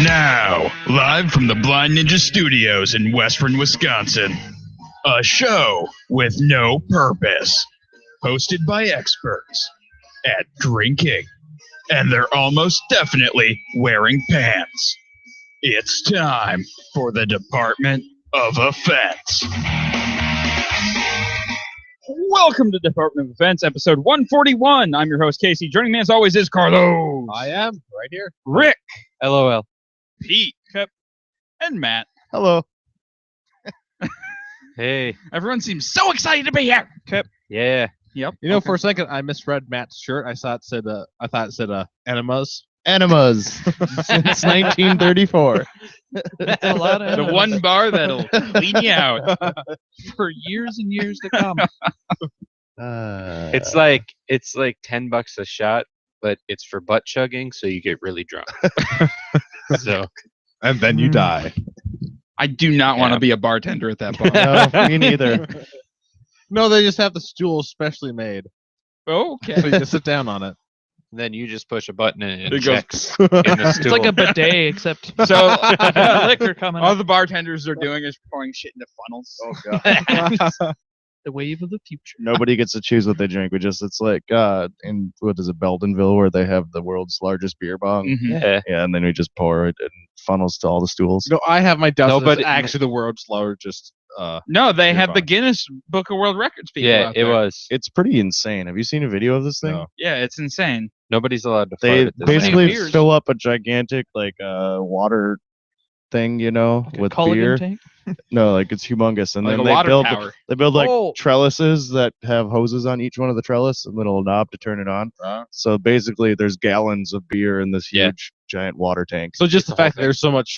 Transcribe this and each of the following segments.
Now, live from the Blind Ninja Studios in Western Wisconsin, a show with no purpose, hosted by experts at drinking, and they're almost definitely wearing pants. It's time for the Department of Offense. Welcome to Department of Offense, episode 141. I'm your host, Casey. Joining me as always is Carlos. I am, right here. Rick. LOL. Pete. Yep. And Matt. Hello. Hey. Everyone seems so excited to be here. Kip. Yeah. Yep. You know, okay. for a second, I misread Matt's shirt. I thought it said enemas. Enemas since 1934. That's a lot of The one bar that'll clean you out. for years and years to come. It's like $10 a shot, but it's for butt chugging, so you get really drunk. So, And then you die. I do not want to be a bartender at that bar. No, me neither. No, they just have the stool specially made. Okay. So you just sit down on it. then you just push a button and it It goes- checks in the stool. It's like a bidet, except So liquor coming all up. the bartenders are doing is pouring shit into funnels. Oh god. The wave of the future. Nobody gets to choose what they drink. It's like in what is it, Beldenville, where they have the world's largest beer bong. Mhm. Yeah. Yeah, and then we just pour it in funnels to all the stools. No, I have my doubts. No, No, but but actually the world's largest. No, they Beer have the bong. Guinness Book of World Records people. Yeah, out it there. was. It's pretty insane. Have you seen a video of this thing? No. Yeah, it's insane. Nobody's allowed to They fart at this basically Beers. fill up a gigantic water thing, with Culligan beer. tank. No, like it's humongous, and Like a then they water build tower. they build like Oh. trellises that have hoses on each one of the trellis, a little knob to turn it on. So basically, there's gallons of beer in this Yeah. huge giant water tank. So just the the whole fact that there's so much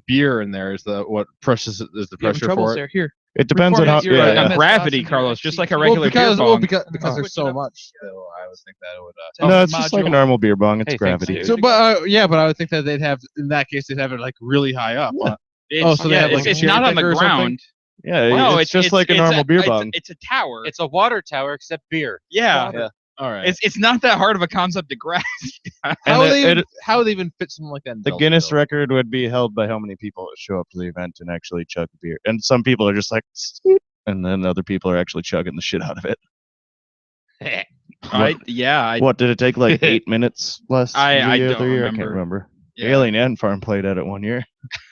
beer in there is what presses is the You having pressure troubles for it. there. Here. It depends on Report how. it, you're Yeah, right. yeah. I'm at Gravity, Dawson, Carlos, you're just at like a Steve. regular beer bong. because Oh, there's switch so it up. much. So I would think that it would. No, it's just like a Module. normal beer bong. It's Hey, thanks, gravity. dude. So, but I would think that they'd have in that case they'd have it like really high up. It's, so they yeah, have, it's, like, a it's cherry not on the picker or something? ground. Yeah, No, it's just like a normal beer bong. It's a tower. It's a water tower except beer. yeah. Yeah. All right. It's not that hard of a concept to grasp. How would And how would they even fit something like that? In the Belgium, Guinness though? record would be held by how many people show up to the event and actually chug beer. And some people are just like, "Scoot," and then other people are actually chugging the shit out of it. I What did it take? Like 8 minutes less? I the don't other year? I remember. can't remember. Yeah. Alien Ant Farm played at it one year.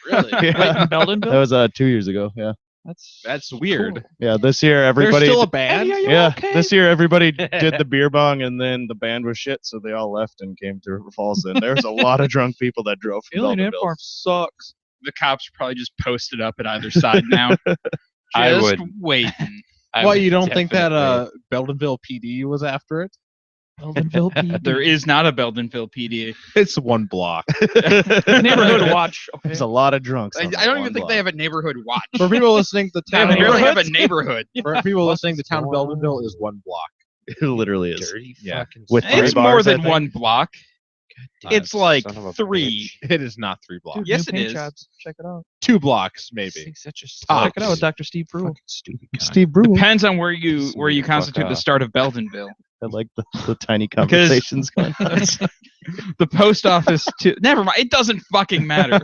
Really? Wait, in that Beldenville? was 2 years ago. Yeah, That's weird. yeah. This year There's everybody. still a band. yeah, this year everybody did the beer bong, and then the band was shit, so they all left and came to River Falls. And there's a lot of drunk people that drove from Alien Ant Beldenville. Farm sucks. The cops probably just posted up at either side now. I Just would. waiting. What, you don't think that definitely- Beldenville PD was after it? Beldenville PD. There is not a Beldenville PD. It's one block. Neighborhood watch. Okay. There's a lot of drunks. I on that don't one even think block. they have a neighborhood watch. For people listening, the They town barely have a Neighborhoods? neighborhood. for people listening, the town of Beldenville is one block. It literally is. Dirty Yeah. fucking With son three It's of a- more bars, I than think. one block. It's like son of a 3. bitch. It is not 3 blocks. Dude, Yes, new it paint is. jobs. Check it out. 2 blocks, This maybe. thing's such a Tops. Check it out with Dr. Steve Brewer. fucking stupid guy. Steve Brew. Depends on where you Sweet fuck constitute the off. start of Beldenville. I like the tiny conversations going on. The post office too. Never mind. It doesn't fucking matter.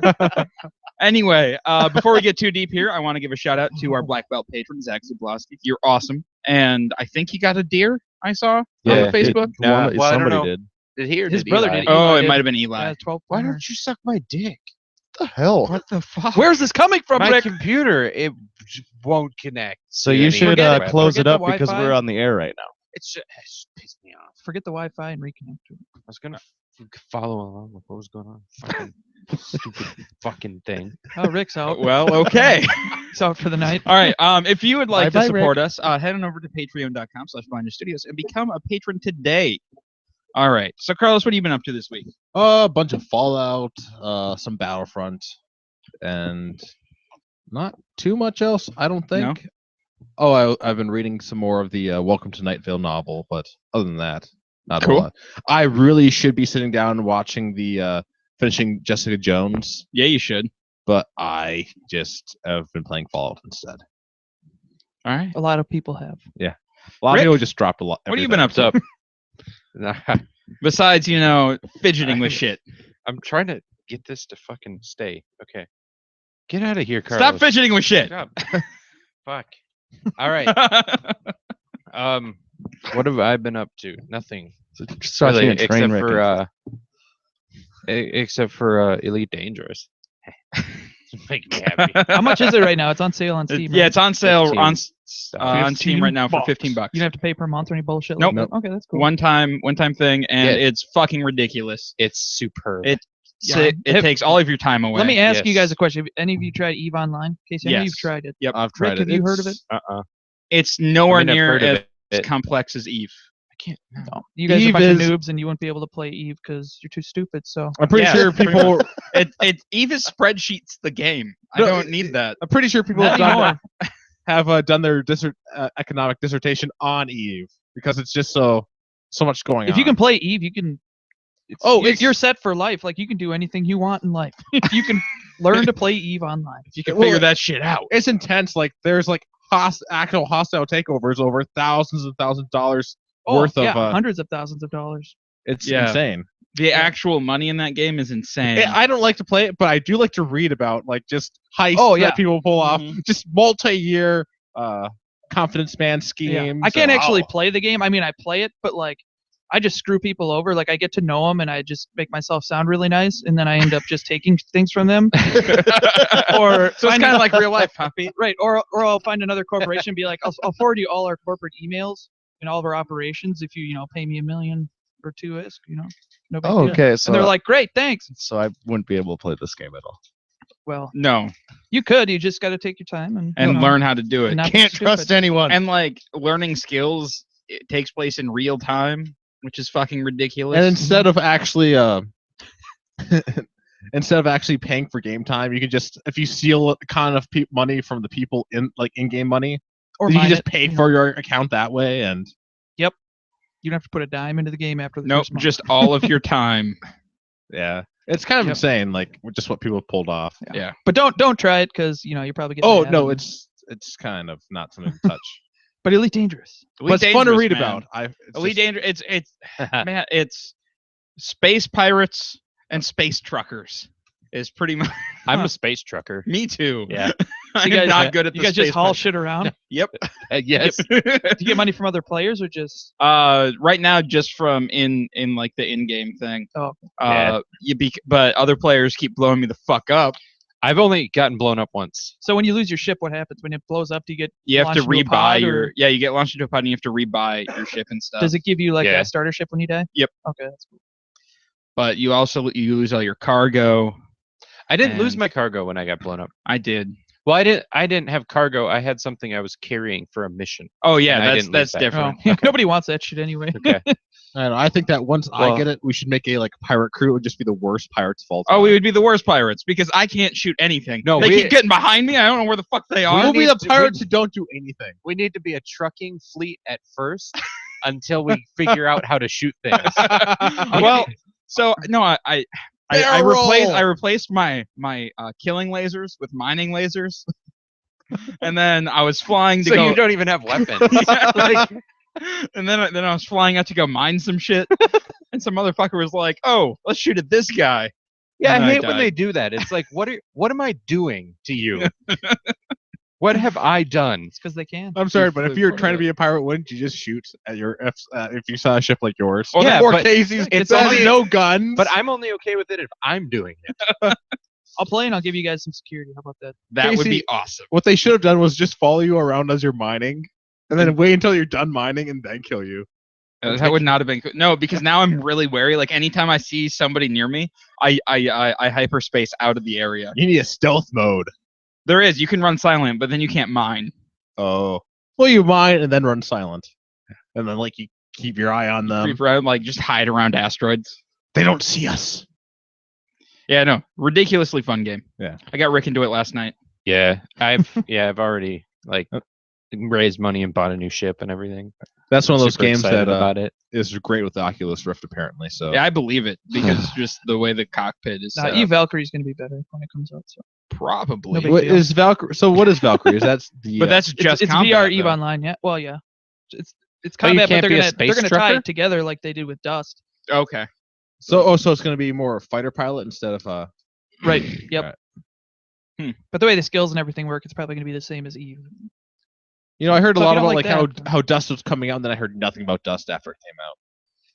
Anyway, before we get too deep here, I want to give a shout out to our black belt patron, Zach Zablowski. You're awesome. And I think he got a deer, I saw Yeah. on Facebook. Nah, well, I don't somebody know. did. Did he or His did brother Eli? did. Oh, Eli it did. might have been Eli. Yeah, 12 Why pointer. don't you suck my dick? What the hell? What the fuck? Where's this coming from, My Rick? computer, it won't connect. So to you any should crap. close Forget it the up because Wi-Fi. we're on the air right now. It's just pissed me off. Forget the Wi-Fi and reconnect to it. I was gonna follow along with what was going on. Fucking stupid fucking thing. Oh, Rick's out. Well, okay. He's out for the night. All right. If you would like to Bye-bye, support us, head on over to patreon.com/blindstudios and become a patron today. All right. So, Carlos, what have you been up to this week? A bunch of Fallout, some Battlefront, and not too much else, I don't think. Oh, I've been reading some more of the Welcome to Night Vale novel, but other than that, not Cool. a lot. I really should be sitting down and watching the finishing Jessica Jones, Yeah, you should. but I just have been playing Fallout instead. All right. A lot of people have. A lot Rick, of people just dropped a lot. What have you been up everything. to? Besides, fidgeting with shit. I'm trying to get this to fucking stay. Okay. Get out of here, Carlos. Stop fidgeting with shit. Shut up. Fuck. All right. What have I been up to? Nothing. Just watching Really, a train wreck. except for Elite Dangerous. Make me happy. How much is it right now? It's on sale on Steam. Yeah, right? it's on sale 15. on Steam right now for $15. You don't have to pay per month or any bullshit. Nope. Like that? Okay, that's cool. One time thing, and Yeah. it's fucking ridiculous. It's superb. It Yeah. it takes all of your time away. Let me ask you Yes. guys a question. Have any of you tried EVE Online? Casey, I know Yes. you've tried it. Yep. I've tried Rick, it. have you heard of it? It's- It's nowhere I mean, I've near heard of as it. complex as Eve. I can't. No. No. You guys are a Eve bunch is- of noobs, and you wouldn't be able to play EVE because you're too stupid. So I'm pretty Yeah. sure people. Eve is spreadsheets the game. No, I don't need that. I'm pretty sure people Not have done their economic dissertation on Eve because it's just so much going on. if you can play EVE, you can. Oh, you're set for life. Like you can do anything you want in life. If you can learn to play EVE online. You can Well, figure that shit out. it's intense. Like there's like actual hostile takeovers over thousands and thousands of dollars worth yeah, of. hundreds of thousands of dollars. It's Yeah. insane. The actual money in that game is insane. I don't like to play it, but I do like to read about like just heists Oh, yeah. that people pull off, Mhm. just multi-year confidence man Yeah. schemes. I can't and- actually oh. play the game. I mean, I play it, but like, I just screw people over. Like, I get to know them, and I just make myself sound really nice, and then I end up just taking things from them. Or so it's find kind a- of like real life, huh, Pete? Right. Or I'll find another corporation, and be like, I'll forward you all our corporate emails and all of our operations if you pay me $1 million or $2 million. No big Oh, deal. okay. And So they're like, great, thanks. so I wouldn't be able to play this game at all. Well, No, you could. You just got to take your time and learn how to do it. and not be Can't stupid. trust anyone. And like learning skills, it takes place in real time, which is fucking ridiculous. And instead of actually paying for game time, you can just if you steal kind of money from the people in-game money, Or you can mine just it, pay you know. for your account that way. And You don't have to put a dime into the game after the nope, first month. just all of your time. yeah, it's kind of Yep. insane. Like just what people pulled off. Yeah. But don't try it because you're probably getting. Oh mad no, and- it's kind of not something to touch. But Elite Dangerous. But it's fun to Dangerous, read man. about. Elite Dangerous. It's man, it's space pirates and space truckers. Is pretty much I'm a space trucker. me too. Yeah. I'm you guys, not good at the You guys just space haul pirate. shit around. Yep. Yes. Do you get money from other players or just? Right now, just from in like the in-game thing. Oh. Yeah. But other players keep blowing me the fuck up. I've only gotten blown up once. So when you lose your ship, what happens when it blows up? Do you get? You have to launched into a rebuy pod, your or you get launched into a pod and you have to rebuy your ship and stuff. Does it give you like Yeah. a starter ship when you die? Yep. Okay, that's cool. But you lose all your cargo. I didn't lose And- my cargo when I got blown up. I did. Well, I didn't have cargo. I had something I was carrying for a mission. Oh yeah, And I that's didn't lose that. different. Oh, nobody wants that shit anyway. Okay. I don't know. I think that once I Well- get it, we should make a like pirate crew. It would just be the worst pirates of all time. Oh, we would be the worst pirates because I can't shoot anything. No, they we- keep getting behind me. I don't know where the fuck they We'll are. be need the to- pirates who don't do anything. We need to be a trucking fleet at first until we figure out how to shoot things. Well, so no, I Barrel! replaced my killing lasers with mining lasers, and then I was flying to So go. you don't even have weapons. Yeah, like, and then I was flying out to go mine some shit, and some motherfucker was like, "Oh, let's shoot at this guy." Yeah, And I I hate when died. they do that. It's like, what am I doing to you? What have I done? It's because they can. I'm sorry, but if you're Part of trying to it. be a pirate, wouldn't you just shoot at your if you saw a ship like yours? Well, Yeah, Or but Casey's. it's There's only- no guns. But I'm only okay with it if I'm doing it. I'll play and I'll give you guys some security. How about that? That would be Casey- awesome. what they should have done was just follow you around as you're mining, and then wait until you're done mining and then kill you. That would not have been no, because now I'm really wary. Like anytime I see somebody near me, I hyperspace out of the area. You need a stealth mode. There is. You can run silent, but then you can't mine. Oh, well, you mine and then run silent, and then like you keep your eye on them. Creep around, like just hide around asteroids. They don't see us. Yeah, no, ridiculously fun game. Yeah. I got Rick into it last night. Yeah, I've already like raised money and bought a new ship and everything. That's one of those Super games excited that about it. is great with the Oculus Rift, apparently. So Yeah, I believe it because just the way the cockpit is set Eve up. Valkyrie's gonna be better when it comes out. So. Probably. No big what deal. is Valkyrie? So what is Valkyrie? Is that the? But that's just It's combat, VR Eve though. Online. Yeah. Well, yeah. It's Oh, you combat, but can't they're be a gonna space tie trucker? it together like they did with Dust. Okay. so it's going to be more fighter pilot instead of Right. Yep. Right. But the way the skills and everything work, it's probably going to be the same as Eve. You know, I heard a So if lot you don't about like that, how Dust was coming out, and then I heard nothing about Dust after it came out.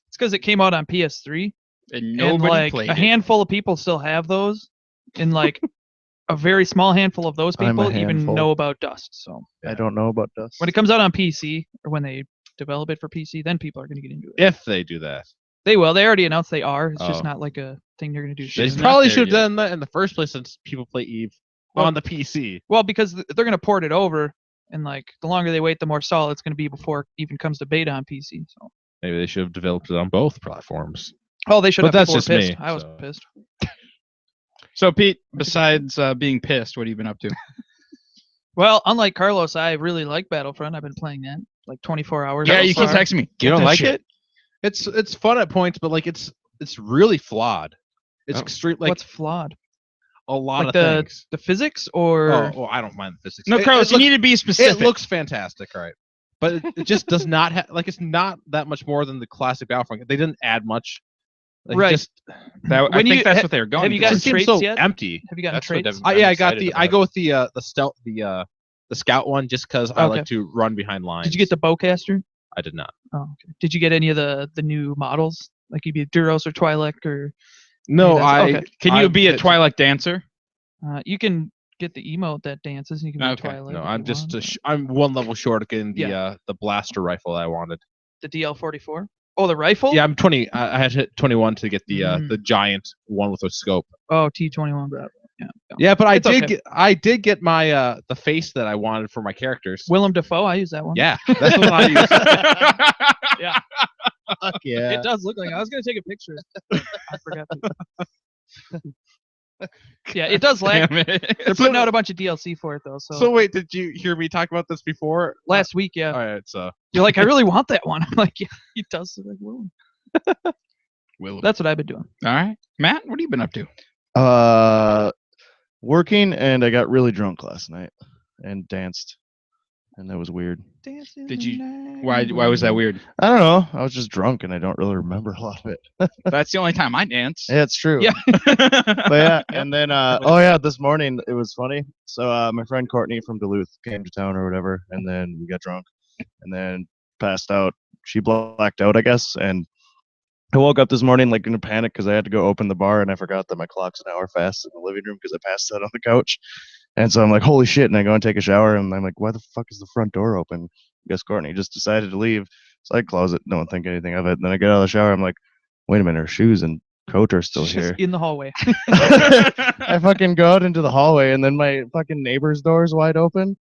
It's because it came out on PS3, And and nobody like played a it. handful of people still have those, and like a very small handful of those I'm a people even handful. know about Dust. So I don't know about Dust. when it comes out on PC or when they develop it for PC, then people are going to get into it. If they do that, They will. They already announced they are. It's Oh. just not like a thing they're going to do. they She's Shit. not probably there should have yet. done that in the first place, since people play Eve Well- on the PC. Well, because they're going to port it over, and like the longer they wait, the more solid it's going to be before it even comes to beta on PC. So, Maybe they should have developed it on both platforms. oh, they should But have. that's People were just pissed. me, I was so. pissed. So Pete, besides being pissed, what have you been up to? Well, unlike Carlos, I really like Battlefront. I've been playing that like 24 hours. Yeah, so you keep far. texting me. You "Get don't that like shit." it? It's fun at points, but like it's really flawed. It's Oh. extreme, like What's flawed? a lot Like of the things. the physics or Oh, well, I don't mind the physics. No, It- Carlos, it you looks- need to be specific. It looks fantastic, right? But it just does not have like it's not that much more than the classic Battlefront. They didn't add much. Like, Right. Just I When think you- that's ha- what they were going have you for. gotten it seems traits so yet? empty. have you gotten That's what traits? I'm Yeah, I got excited I about. go with the stealth the scout one just because I Okay. like to run behind lines. Did you get the bowcaster? I did not. Oh, okay. Did you get any of the new models? Like you'd be Duros or Twi'lek or No, that's- I. okay. Can you I be a hit- Twilight dancer? you can get the emote that dances and you can be Okay. Twi'lek. No, if I'm you just want. I'm one level short of getting Yeah. the blaster rifle I wanted. The DL-44. Oh, the rifle? Yeah, I'm 20. I had hit 21 to get the Mm. the giant one with a scope. Oh, T-21 Bravo. Yeah. Yeah, but It's okay. I did get my the face that I wanted for my characters. Willem Dafoe. I use that one. Yeah, that's the one I used. Fuck yeah. It does look like. I was gonna take a picture. I forgot. Yeah, it does lag. Damn it. They're putting out a bunch of DLC for it though. So, So wait, did you hear me talk about this before? last week, yeah, All right, so you're like, I really want that one. I'm like, yeah, he does look like Willem. Will. That's what I've been doing. All right, Matt, what have you been up to? Working, and I got really drunk last night and danced, and that was weird. Did you- Why was that weird? I don't know. I was just drunk, and I don't really remember a lot of it. That's the only time I dance. Yeah, it's true. Yeah. But yeah, and then oh yeah, this morning it was funny. So my friend Courtney from Duluth came to town or whatever, and then we got drunk, and then passed out. She blacked out, I guess, and I woke up this morning like in a panic because I had to go open the bar, and I forgot that my clock's an hour fast in the living room because I passed out on the couch. And so I'm like, holy shit, and I go and take a shower, and I'm like, why the fuck is the front door open? I guess Courtney just decided to leave, so I close it, don't think anything of it. And then I get out of the shower, I'm like, wait a minute, her shoes and coat are still She's here. in the hallway. I fucking go out into the hallway, and then my fucking neighbor's door is wide open.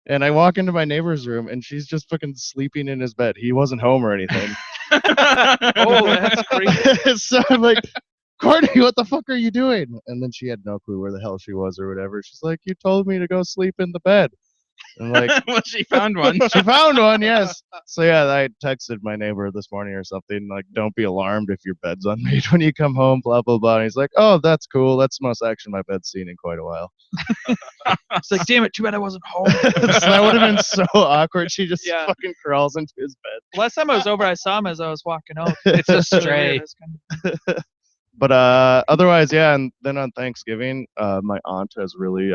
And I walk into my neighbor's room, and she's just fucking sleeping in his bed. He wasn't home or anything. Oh, that's crazy. So I'm like, Courtney, what the fuck are you doing? And then she had no clue where the hell she was or whatever. She's like, you told me to go sleep in the bed. I'm like, Well, she found one. she found one, yes. So yeah, I texted my neighbor this morning or something, like, don't be alarmed if your bed's unmade when you come home, blah, blah, blah. And he's like, oh, that's cool. That's the most action my bed's seen in quite a while. It's like, damn it, too bad I wasn't home. So that would have been so awkward. She just Yeah. fucking crawls into his bed. Last time I was over, I saw him as I was walking out. It's a It's really stray. weird. It's kind of- But otherwise, yeah. And then on Thanksgiving, my aunt has really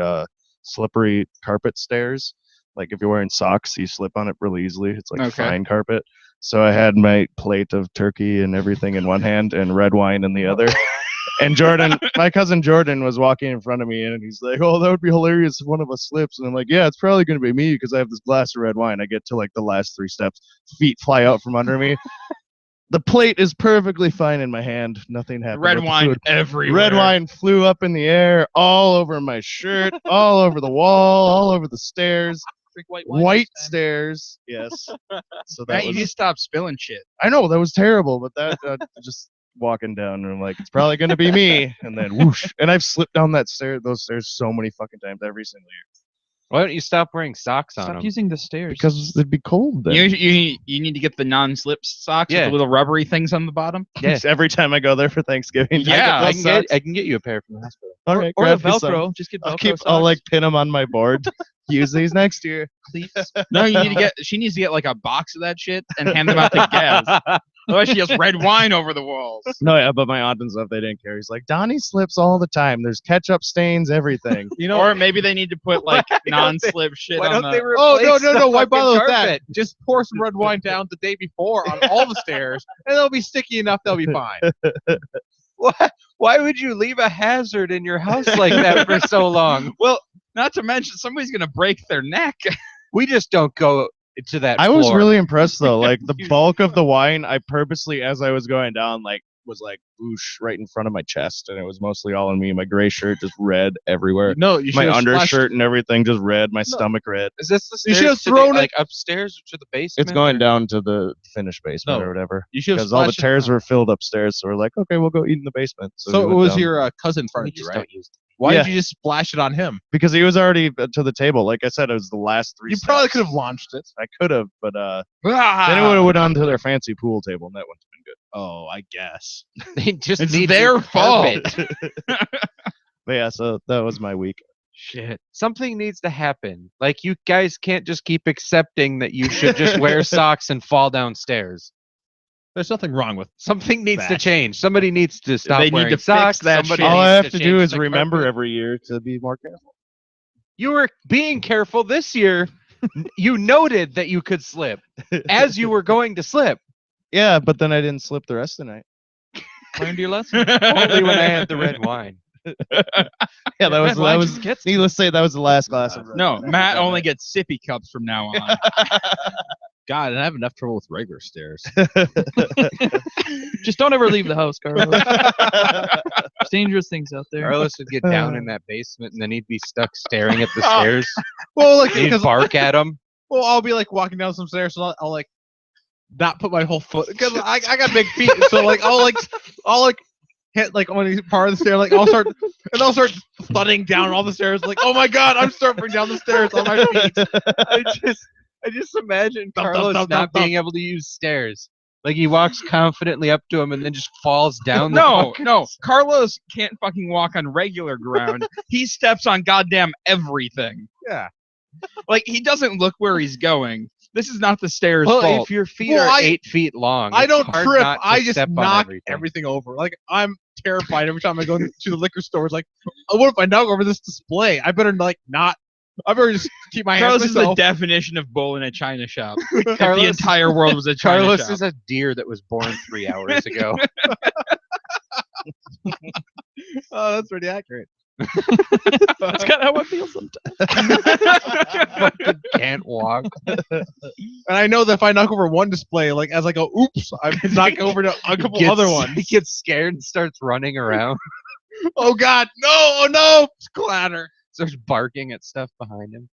slippery carpet stairs. Like if you're wearing socks, you slip on it really easily. It's like Okay. fine carpet. So I had my plate of turkey and everything in one hand and red wine in the other. And Jordan, my cousin Jordan, was walking in front of me, and he's like, "Oh, that would be hilarious if one of us slips." And I'm like, "Yeah, it's probably gonna be me because I have this glass of red wine." I get to like the last 3 steps, feet fly out from under me. The plate is perfectly fine in my hand. Nothing happened. Red with the wine food. everywhere. Red wine flew up in the air, all over my shirt, all over the wall, all over the stairs. Drink white wine White this time. stairs, yes. So that Matt, you was. need to stop spilling shit. I know that was terrible, but that just walking down, and I'm like, it's probably gonna be me, and then whoosh, and I've slipped down those stairs so many fucking times every single year Why don't you stop wearing socks on Stop them? using the stairs. because it'd be cold then. You need to get the non-slip socks Yeah. with the little rubbery things on the bottom. Yeah. Every time I go there for Thanksgiving, Yeah, I those can, socks. I can get you a pair from the hospital. All right, or the grab me some. Velcro. Just get Velcro I'll socks. like pin them on my board. Use these next year. cleats. No, you need to get. She needs to get like a box of that shit and hand them out to Gaz. Otherwise, she has red wine over the walls. No, yeah, but my aunt and stuff, they didn't care. He's like, Donnie slips all the time. There's ketchup stains, everything. You know, Or maybe they need to put like non-slip shit Why on don't they the. oh replace no, the why fucking bother with that? carpet? Just pour some red wine down the day before on all the stairs, and they'll be sticky enough. They'll be fine. Why would you leave a hazard in your house like that for so long? Well, not to mention somebody's gonna break their neck. We just don't go to that I was floor. really impressed though. Like the bulk of the wine, I purposely, as I was going down, like was like whoosh right in front of my chest, and it was mostly all on me. My gray shirt just red everywhere. No, you My should undershirt and everything just red. My stomach red. Is this the You stairs should have to thrown the, it- like upstairs or to the basement? It's going or- down to the finished basement No. or whatever. You should have Because all the splashed it chairs down. were filled upstairs, so we're like, okay, we'll go eat in the basement. So we it went was down. your cousin in front We of you, just right? don't use them. Why Yeah. did you just splash it on him? Because he was already to the table. Like I said, it was the last three. You probably steps. could have launched it. I could have, but Ah! then it would have went on to their fancy pool table, and that wouldn't have been good. Oh, I guess. They just It's need their new fault. carpet. But yeah, so that was my week. Shit. Something needs to happen. Like, you guys can't just keep accepting that you should just wear socks and fall downstairs. There's nothing wrong with. Something needs to That. change. Somebody needs to stop They need wearing to fix socks. that Somebody shit. All I needs have to do change is the remember carpet. every year to be more careful. You were being careful this year. You noted that you could slip as you were going to slip. Yeah, but then I didn't slip the rest of the night. Learned your lesson. Only when I had the red wine. Yeah, that Wine was. just gets Needless to say, that was the last glass of. red No, wine. Matt only gets sippy cups from now on. God, and I have enough trouble with regular stairs. Just don't ever leave the house, Carlos. There's dangerous things out there. Carlos would get down in that basement and then he'd be stuck staring at the stairs. Well, like He'd because bark at them. well, I'll be like walking down some stairs, so I'll like not put my whole foot because I got big feet, so like I'll hit like on any part of the stair, like I'll start thudding down all the stairs, like oh my god, I'm starting down the stairs on my feet. I just imagine Thump, thump, Carlos thump, not thump, thump. being able to use stairs. Like, he walks confidently up to him and then just falls down. No, no. Carlos can't fucking walk on regular ground. He steps on goddamn everything. Yeah. Like, he doesn't look where he's going. This is not the stairs' Well, fault. if your feet Well, are I- 8 feet long, I it's don't hard trip. not to I just step on knock everything. everything over. Like I'm terrified every time I go to the liquor store. It's like, oh, what if I knock over this display? I better like not. I better just keep my hands Carlos to is the myself. definition of bull in a china shop. If the Carlos- entire world was a china Carlos shop. is a deer that was born 3 hours ago. Oh, that's pretty accurate. That's kind of how I feel sometimes. Fucking can't walk. And I know that if I knock over one display, like as I go, oops, I knock over to a couple other He ones. gets scared and starts running around. Oh God, no, oh no, clatter. Starts barking at stuff behind him.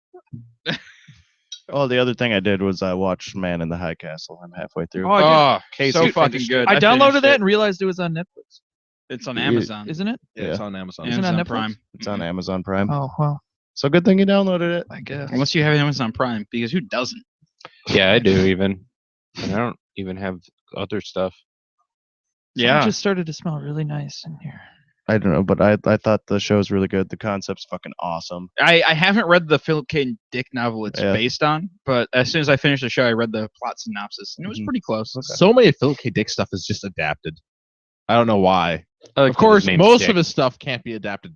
Oh, the other thing I did was I watched Man in the High Castle. I'm halfway through. Oh, I, Oh, Casey so fucking finished good. I downloaded finished that it. and realized it was on Netflix. It's on You- Amazon. Isn't it? Yeah, it's on Amazon. Isn't it on Amazon Netflix? Prime. It's on Amazon Prime. Oh well, So good thing you downloaded it. I guess. Unless you have Amazon Prime, because who doesn't? Yeah, I do even. And I don't even have other stuff. Yeah. It just started to smell really nice in here. I don't know, but I thought the show's really good. The concept's fucking awesome. I haven't read the Philip K. Dick novel it's Yeah. based on, but as soon as I finished the show, I read the plot synopsis, and it was Mhm. pretty close. So many Philip K. Dick stuff is just adapted. I don't know why. I like Of course, that his name's most Dick. of his stuff can't be adapted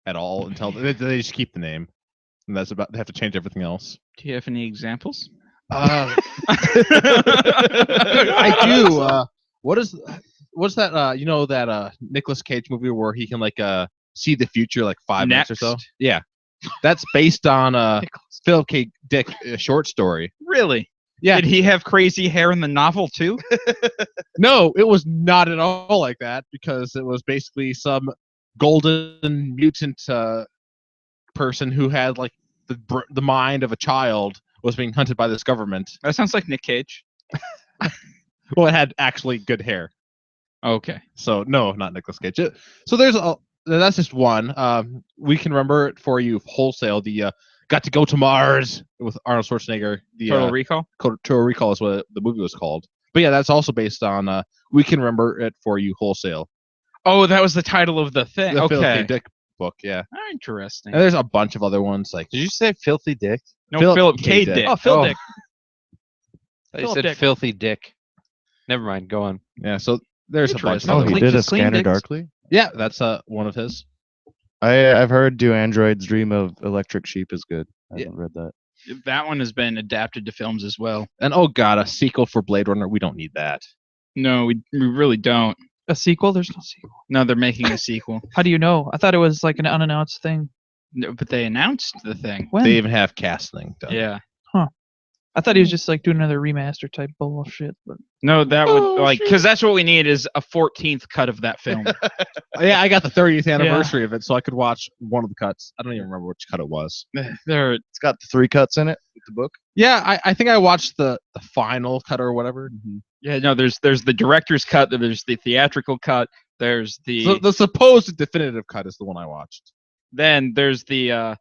at all until they just keep the name, and that's about. They have to change everything else. Do you have any examples? I do. What's that? You know that Nicolas Cage movie where he can like see the future like 5 minutes or so. Next. Yeah, that's based on Philip K. Dick short story. Really? Yeah. Did he have crazy hair in the novel too? No, it was not at all like that because it was basically some golden mutant person who had like the mind of a child was being hunted by this government. That sounds like Nick Cage. Well, it had actually good hair. Okay. So no, not Nicolas Cage. So there's that's just one. We can remember it for you wholesale. The Got to Go to Mars with Arnold Schwarzenegger. The Total Recall. Total Recall is what the movie was called. But yeah, that's also based on We Can Remember It for You wholesale. Oh, that was the title of the thing. The Philip K. Okay. Dick book. Yeah, Interesting. and there's a bunch of other ones like. Did you say Filthy Dick? No, Philip Philip K. K. Dick. Dick. Oh, Phil Oh. Dick. I Philip said Dick. Filthy Dick. Never mind. Go on. Yeah, so there's a bunch of Interesting. Oh, other he Clean- ones. did a just clean Scanner dicks. Darkly. Yeah, that's one of his. I've heard Do Androids Dream of Electric Sheep is good. I Yeah. haven't read that. That one has been adapted to films as well. And oh god, a sequel for Blade Runner. We don't need that. No, we really don't. A sequel? There's no sequel. No, they're making a sequel. How do you know? I thought it was like an unannounced thing. No, but they announced the thing. When? They even have casting done. Yeah. I thought he was just like doing another remaster type bullshit. But No, that Oh, would shit. because that's what we need is a 14th cut of that film. Yeah, I got the 30th anniversary of it, so I could watch one of the cuts. I don't even remember which cut it was. They're It's got the 3 cuts in it with the book. Yeah, I think I watched the final cut or whatever. yeah, no, there's the director's cut, there's the theatrical cut, there's the So the supposed definitive cut is the one I watched. then there's the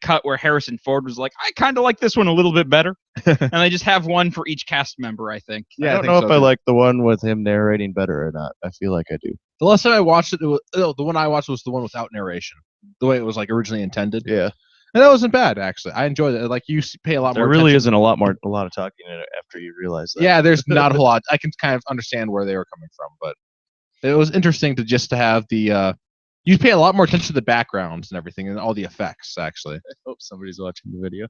cut where Harrison Ford was like, I kind of like this one a little bit better, and they just have one for each cast member, I think. Yeah, I don't know if I like the one with him narrating better or not. I feel like I do. The last time I watched it, the one I watched was the one without narration, the way it was like originally intended, Yeah. and that wasn't bad actually. I enjoyed it. Like you pay a lot There more. really attention. isn't a lot of talking in it after you realize that. Yeah, there's not a whole lot. I can kind of understand where they were coming from, but it was interesting to have the. You pay a lot more attention to the backgrounds and everything, and all the effects. Actually, I hope somebody's watching the video.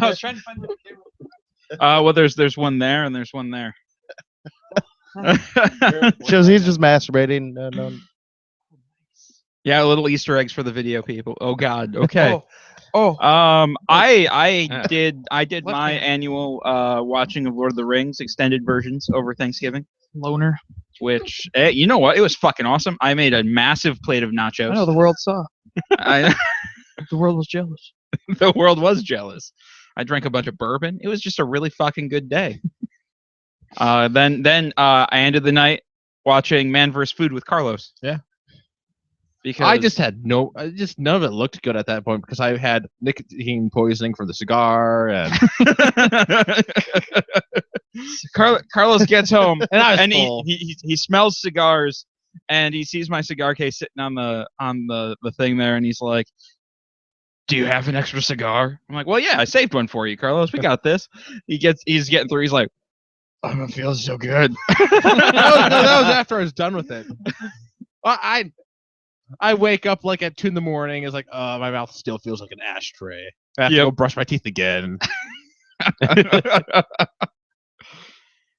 I was trying to find the Well, there's one there and there's one there. Shows he's just masturbating. No. Yeah, little Easter eggs for the video people. Oh God. Okay. Oh, I did Left my hand. annual watching of Lord of the Rings extended versions over Thanksgiving, loner. which you know what? It was fucking awesome. I made a massive plate of nachos. I know the world saw. I, The world was jealous. the world was jealous. I drank a bunch of bourbon. It was just a really fucking good day. Then I ended the night watching Man vs. Food with Carlos. Yeah. Because I just had none of it looked good at that point because I had nicotine poisoning from the cigar, and Carlos gets home and I was and full. he smells cigars and he sees my cigar case sitting on the thing there and he's like, do you have an extra cigar? I'm like, well, yeah, I saved one for you, Carlos. We got this. He's getting through. He's like, oh, it feels so good. that was after I was done with it. I wake up like at 2 a.m. It's like, my mouth still feels like an ashtray. I have to go brush my teeth again.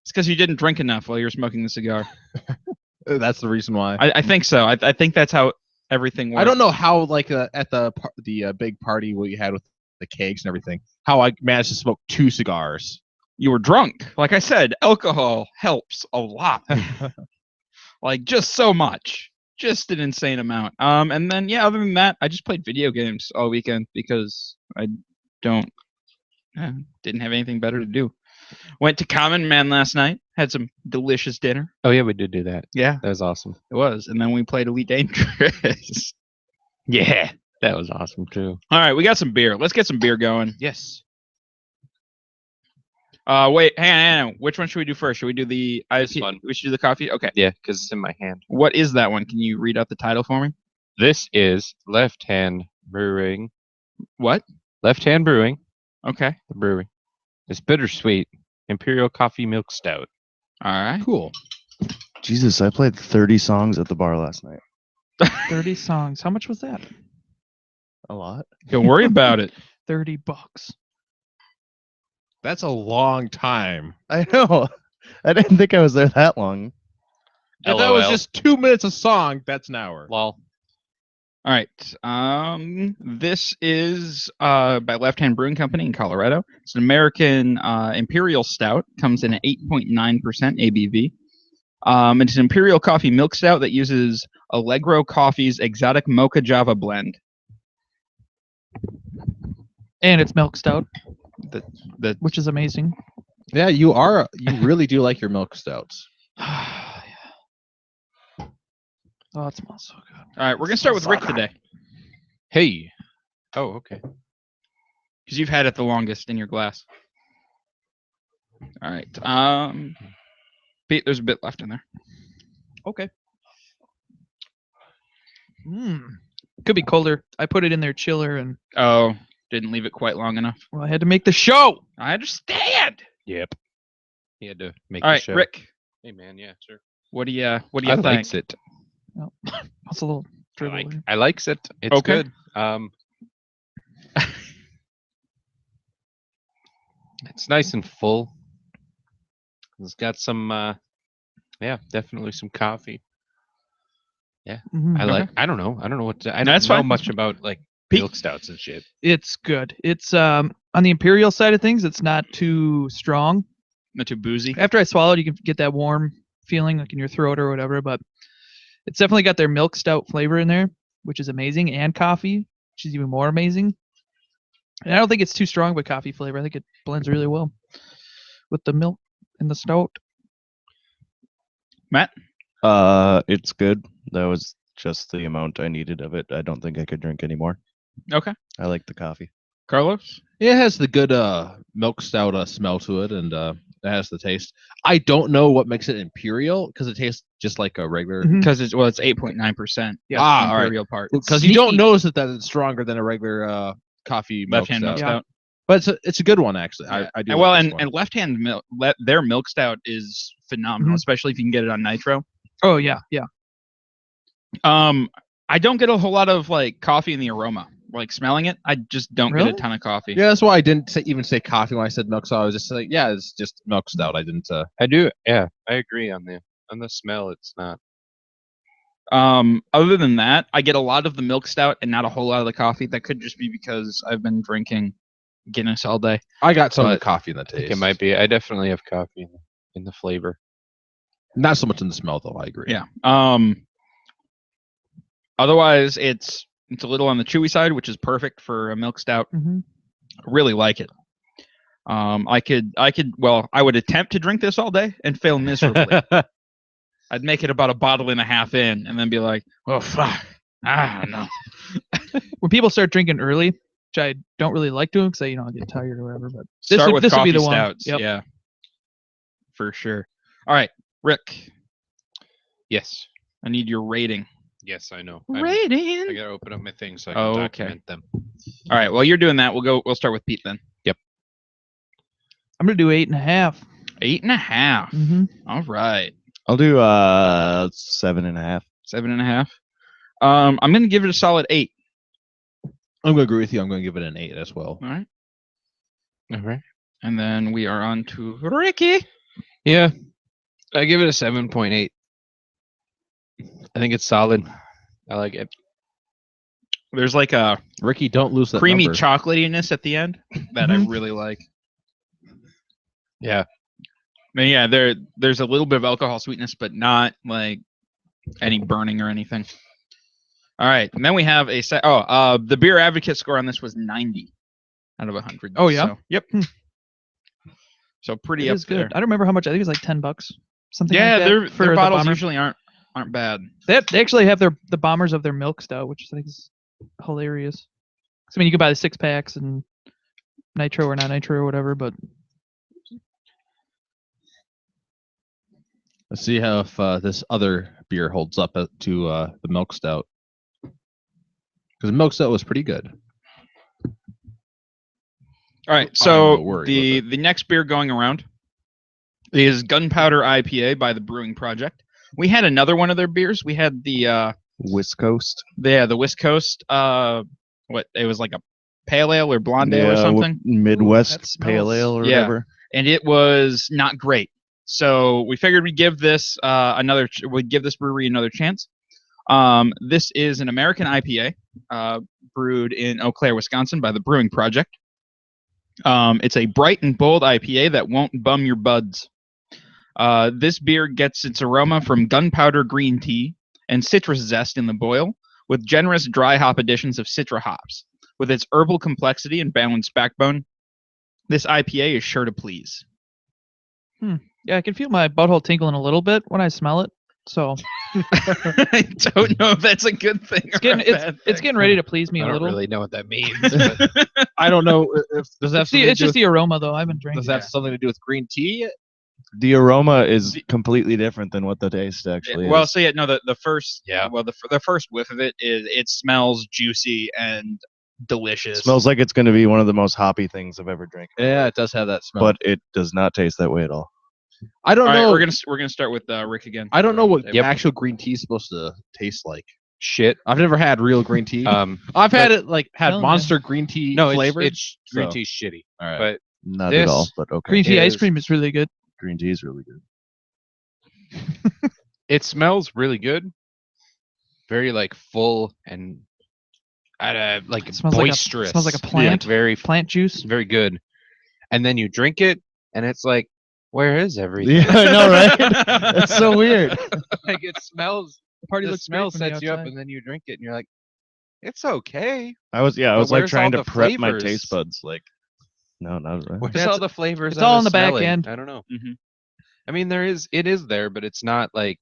It's because you didn't drink enough while you were smoking the cigar. That's the reason why. I think so. I think that's how everything works. I don't know how, like, at the big party we had with the kegs and everything, how I managed to smoke 2 cigars. You were drunk. Like I said, alcohol helps a lot. Like, just so much. Just an insane amount. And then, yeah, other than that, I just played video games all weekend because I didn't have anything better to do. Went to Common Man last night. Had some delicious dinner. Oh yeah, we did do that. Yeah, That was awesome. it was. And then we played Elite Dangerous. Yeah, that was awesome too. All right, we got some beer. Let's get some beer going. Yes. Wait, hang on. Which one should we do first? Should we do the This one. We should do the coffee? Okay. Yeah, because it's in my hand. What is that one? Can you read out the title for me? This is Left Hand Brewing. What? Left Hand Brewing. Okay. The brewing. It's bittersweet Imperial Coffee Milk Stout. All right. Cool. Jesus, I played 30 songs at the bar last night. 30 songs. How much was that? A lot. Don't worry about it. $30. That's a long time. I know. I didn't think I was there that long. If that was just 2 minutes a song, that's an hour. lol. All right. This is by Left Hand Brewing Company in Colorado. It's an American Imperial Stout. Comes in at 8.9% ABV. It's an Imperial Coffee Milk Stout that uses Allegro Coffee's exotic mocha Java blend. And it's milk stout, The which is amazing. Yeah, you really do like your milk stouts. Oh, it smells so good. All right, we're gonna start with Rick today Hey. Oh, okay. because you've had it the longest in your glass. All right. Pete, there's a bit left in there. Okay. Could be colder. I put it in their chiller, and Oh, didn't leave it quite long enough. well, I had to make the show. I understand. Yep. He had to make All the right, show. Rick, Hey man, yeah, sure. What do you I think? likes it. No, that's a little dribble. there. I likes it. It's Okay. good. It's nice and full. It's got some yeah, definitely some coffee. Mhm. I don't know. I don't know what to, I No, don't that's know fine. much about like Pete? milk stouts and shit. It's good. It's on the imperial side of things. It's not too strong. Not too boozy. After I swallowed, you can get that warm feeling like in your throat or whatever. But it's definitely got their milk stout flavor in there, which is amazing, and coffee, which is even more amazing. And I don't think it's too strong of a coffee flavor. I think it blends really well with the milk and the stout. Matt? It's good. That was just the amount I needed of it. I don't think I could drink any more. Okay. I like the coffee. Carlos? It has the good milk stout smell to it, and it has the taste. I don't know what makes it imperial because it tastes just like a regular. Mhm. Because it's 8.9%. Yeah. Ah, the all right. imperial part. Because you don't Sneaky. notice that it's stronger than a regular coffee milk Left-hand milk stout. Yeah. stout. But it's a good one actually. Yeah. I do. And like well, this and, one. and left-hand milk, their milk stout is phenomenal, Mhm. especially if you can get it on nitro. Oh yeah, yeah. I don't get a whole lot of like coffee in the aroma. Like smelling it, I just don't get Really? a ton of coffee. Yeah, that's why I didn't even say coffee when I said milk stout. I was just like, yeah, it's just milk stout. I didn't. I do. Yeah, I agree on the smell. It's not. Other than that, I get a lot of the milk stout and not a whole lot of the coffee. That could just be because I've been drinking Guinness all day. I got some of But the coffee in the I think taste. it might be. I definitely have coffee in the flavor. Not so much in the smell though. I agree. Yeah. Otherwise, it's a little on the chewy side, which is perfect for a milk stout. hmm I really like it. I would attempt to drink this all day and fail miserably. I'd make it about a bottle and a half in, and then be like, "Oh fuck, I don't know." When people start drinking early, which I don't really like doing because I get tired or whatever. But this Start would with this would coffee be the one. stouts. Yep. Yeah, for sure. All right, Rick, Yes. I need your rating. Yes, I know. I Rating. gotta open up my things so I can Oh, okay. document them. All right. While you're doing that, we'll start with Pete then. I'm gonna do 8.5. 8.5. Mm-hmm. All right. I'll do 7.5. 7.5. I'm gonna give it a solid 8. I'm going to agree with you. I'm going to give it an 8 as well. All right. All right. And then we are on to Ricky. Yeah, I give it a 7.8. I think it's solid. I like it. There's like a Ricky, don't lose that creamy number. chocolatiness at the end that I really like. Yeah. I mean, yeah, there's a little bit of alcohol sweetness, but not like any burning or anything. All right, and then we have the beer advocate score on this was 90 out of 100. Oh, yeah? So, yep. Hmm. So pretty It up is there. good. I don't remember how much. I think it was like $10, something. Yeah, like that for their the bottles bomber. usually aren't bad. They actually have the bombers of their milk stout, which I think is hilarious. I mean, you can buy the 6-packs and nitro or not nitro or whatever, but Let's see how if this other beer holds up to the milk stout. Because milk stout was pretty good. All right, I'm so a little worried with the next beer going around is Gunpowder IPA by the Brewing Project. We had another one of their beers. We had the West Coast. the West Coast. What it was like a pale ale or blonde ale or something, Midwest that Pale smells- Ale or Yeah. whatever. and it was not great. So we figured we'd give this we'd give this brewery another chance. This is an American IPA brewed in Eau Claire, Wisconsin by the Brewing Project. It's a bright and bold IPA that won't bum your buds. This beer gets its aroma from gunpowder green tea and citrus zest in the boil, with generous dry hop additions of citra hops. With its herbal complexity and balanced backbone, this IPA is sure to please. yeah, I can feel my butthole tingling a little bit when I smell it. So I don't know if that's a good thing it's getting or a bad it's thing. getting ready to please me I a don't little. really know what that means. But I don't know if does that have something to It's do just with, the aroma though. I've been drinking. does that have something to do with green tea? The aroma is completely different than what the taste actually Well, is. so yeah, no, the first Yeah. well the first whiff of it smells juicy and delicious. It smells like it's going to be one of the most hoppy things I've ever drank. Yeah, it does have that smell. But it does not taste that way at all. I don't All right, know. we're gonna start with Rick again. I don't know what Yep. actual green tea is supposed to taste like. Shit. I've never had real green tea. Um, I've had but- it like had Telling ya. Monster green tea no, flavored. it's green so- tea's shitty. All right. But Not This- at all, but okay. Green tea ice is- cream is really good. Green tea is really good. it smells really good. Very like full and like It smells like a- boisterous. smells like a plant. Very Plant juice. very good. And then you drink it, and it's like, where is everything? Yeah, I know, right? That's so weird. Like it smells. Party The looks smell great from the sets you up, outside. and then you drink it, and you're like, it's okay. I was But like where's trying all to the prep my flavors? taste buds. Like, no, not right. Where's That's- all the flavors? it's I all was on the back smelling? end. I don't know. Mhm. I mean, it is there, but it's not like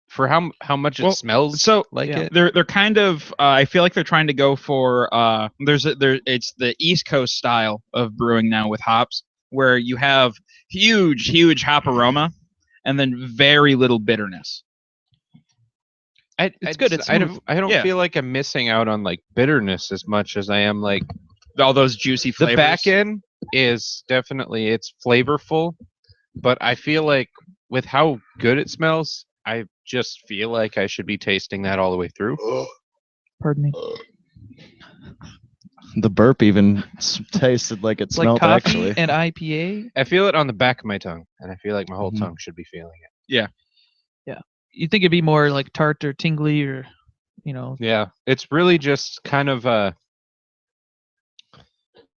for how much it Well, smells. So like Yeah. it. they're kind of I feel like they're trying to go for it's the East Coast style of brewing now with hops, where you have huge hop aroma and then very little bitterness. It's good, it's I smooth. don't Yeah. feel like I'm missing out on like bitterness as much as I am like All those juicy the flavors. back end is definitely it's flavorful, but I feel like with how good it smells, I just feel like I should be tasting that all the way through. Pardon me. The burp even tasted like it It's like smelled coffee actually. and IPA. I feel it on the back of my tongue, and I feel like my whole Mhm. tongue should be feeling it. You think it'd be more like tart or tingly or, Yeah, it's really just kind of I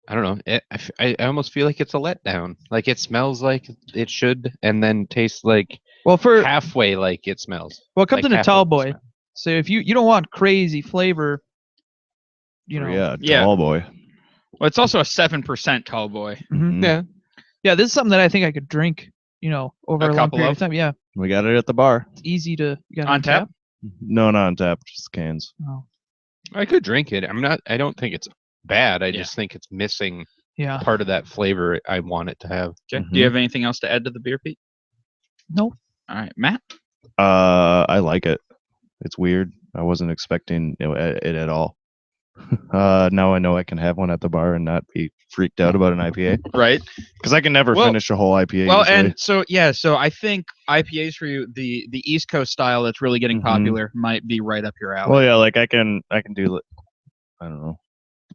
don't know. I almost feel like it's a letdown. Like it smells like it should, and then tastes like well for halfway like it smells. well it comes like in a half tall of the boy. smell. So if you don't want crazy flavor, Yeah, Yeah. tall boy. Well, it's also a 7% tall boy. Mhm. Yeah, Yeah, this is something that I think I could drink, over A a long couple period of? of time. Yeah, We got it at the bar. it's easy to you got it On tap? No, not on tap, just cans. Oh, I could drink it. I don't think it's bad. I Yeah. just think it's missing yeah. part of that flavor I want it to have. Okay. Do Mhm. you have anything else to add to the beer, Pete? Nope. All right, Matt. I like it. It's weird. I wasn't expecting it at all. Now I know I can have one at the bar and not be freaked out about an IPA Right. because I can never Well- finish a whole IPA. Well, usually. and so I think IPAs for you, the East Coast style that's really getting Mhm. popular might be right up your alley. well, yeah, like I can do. I don't know.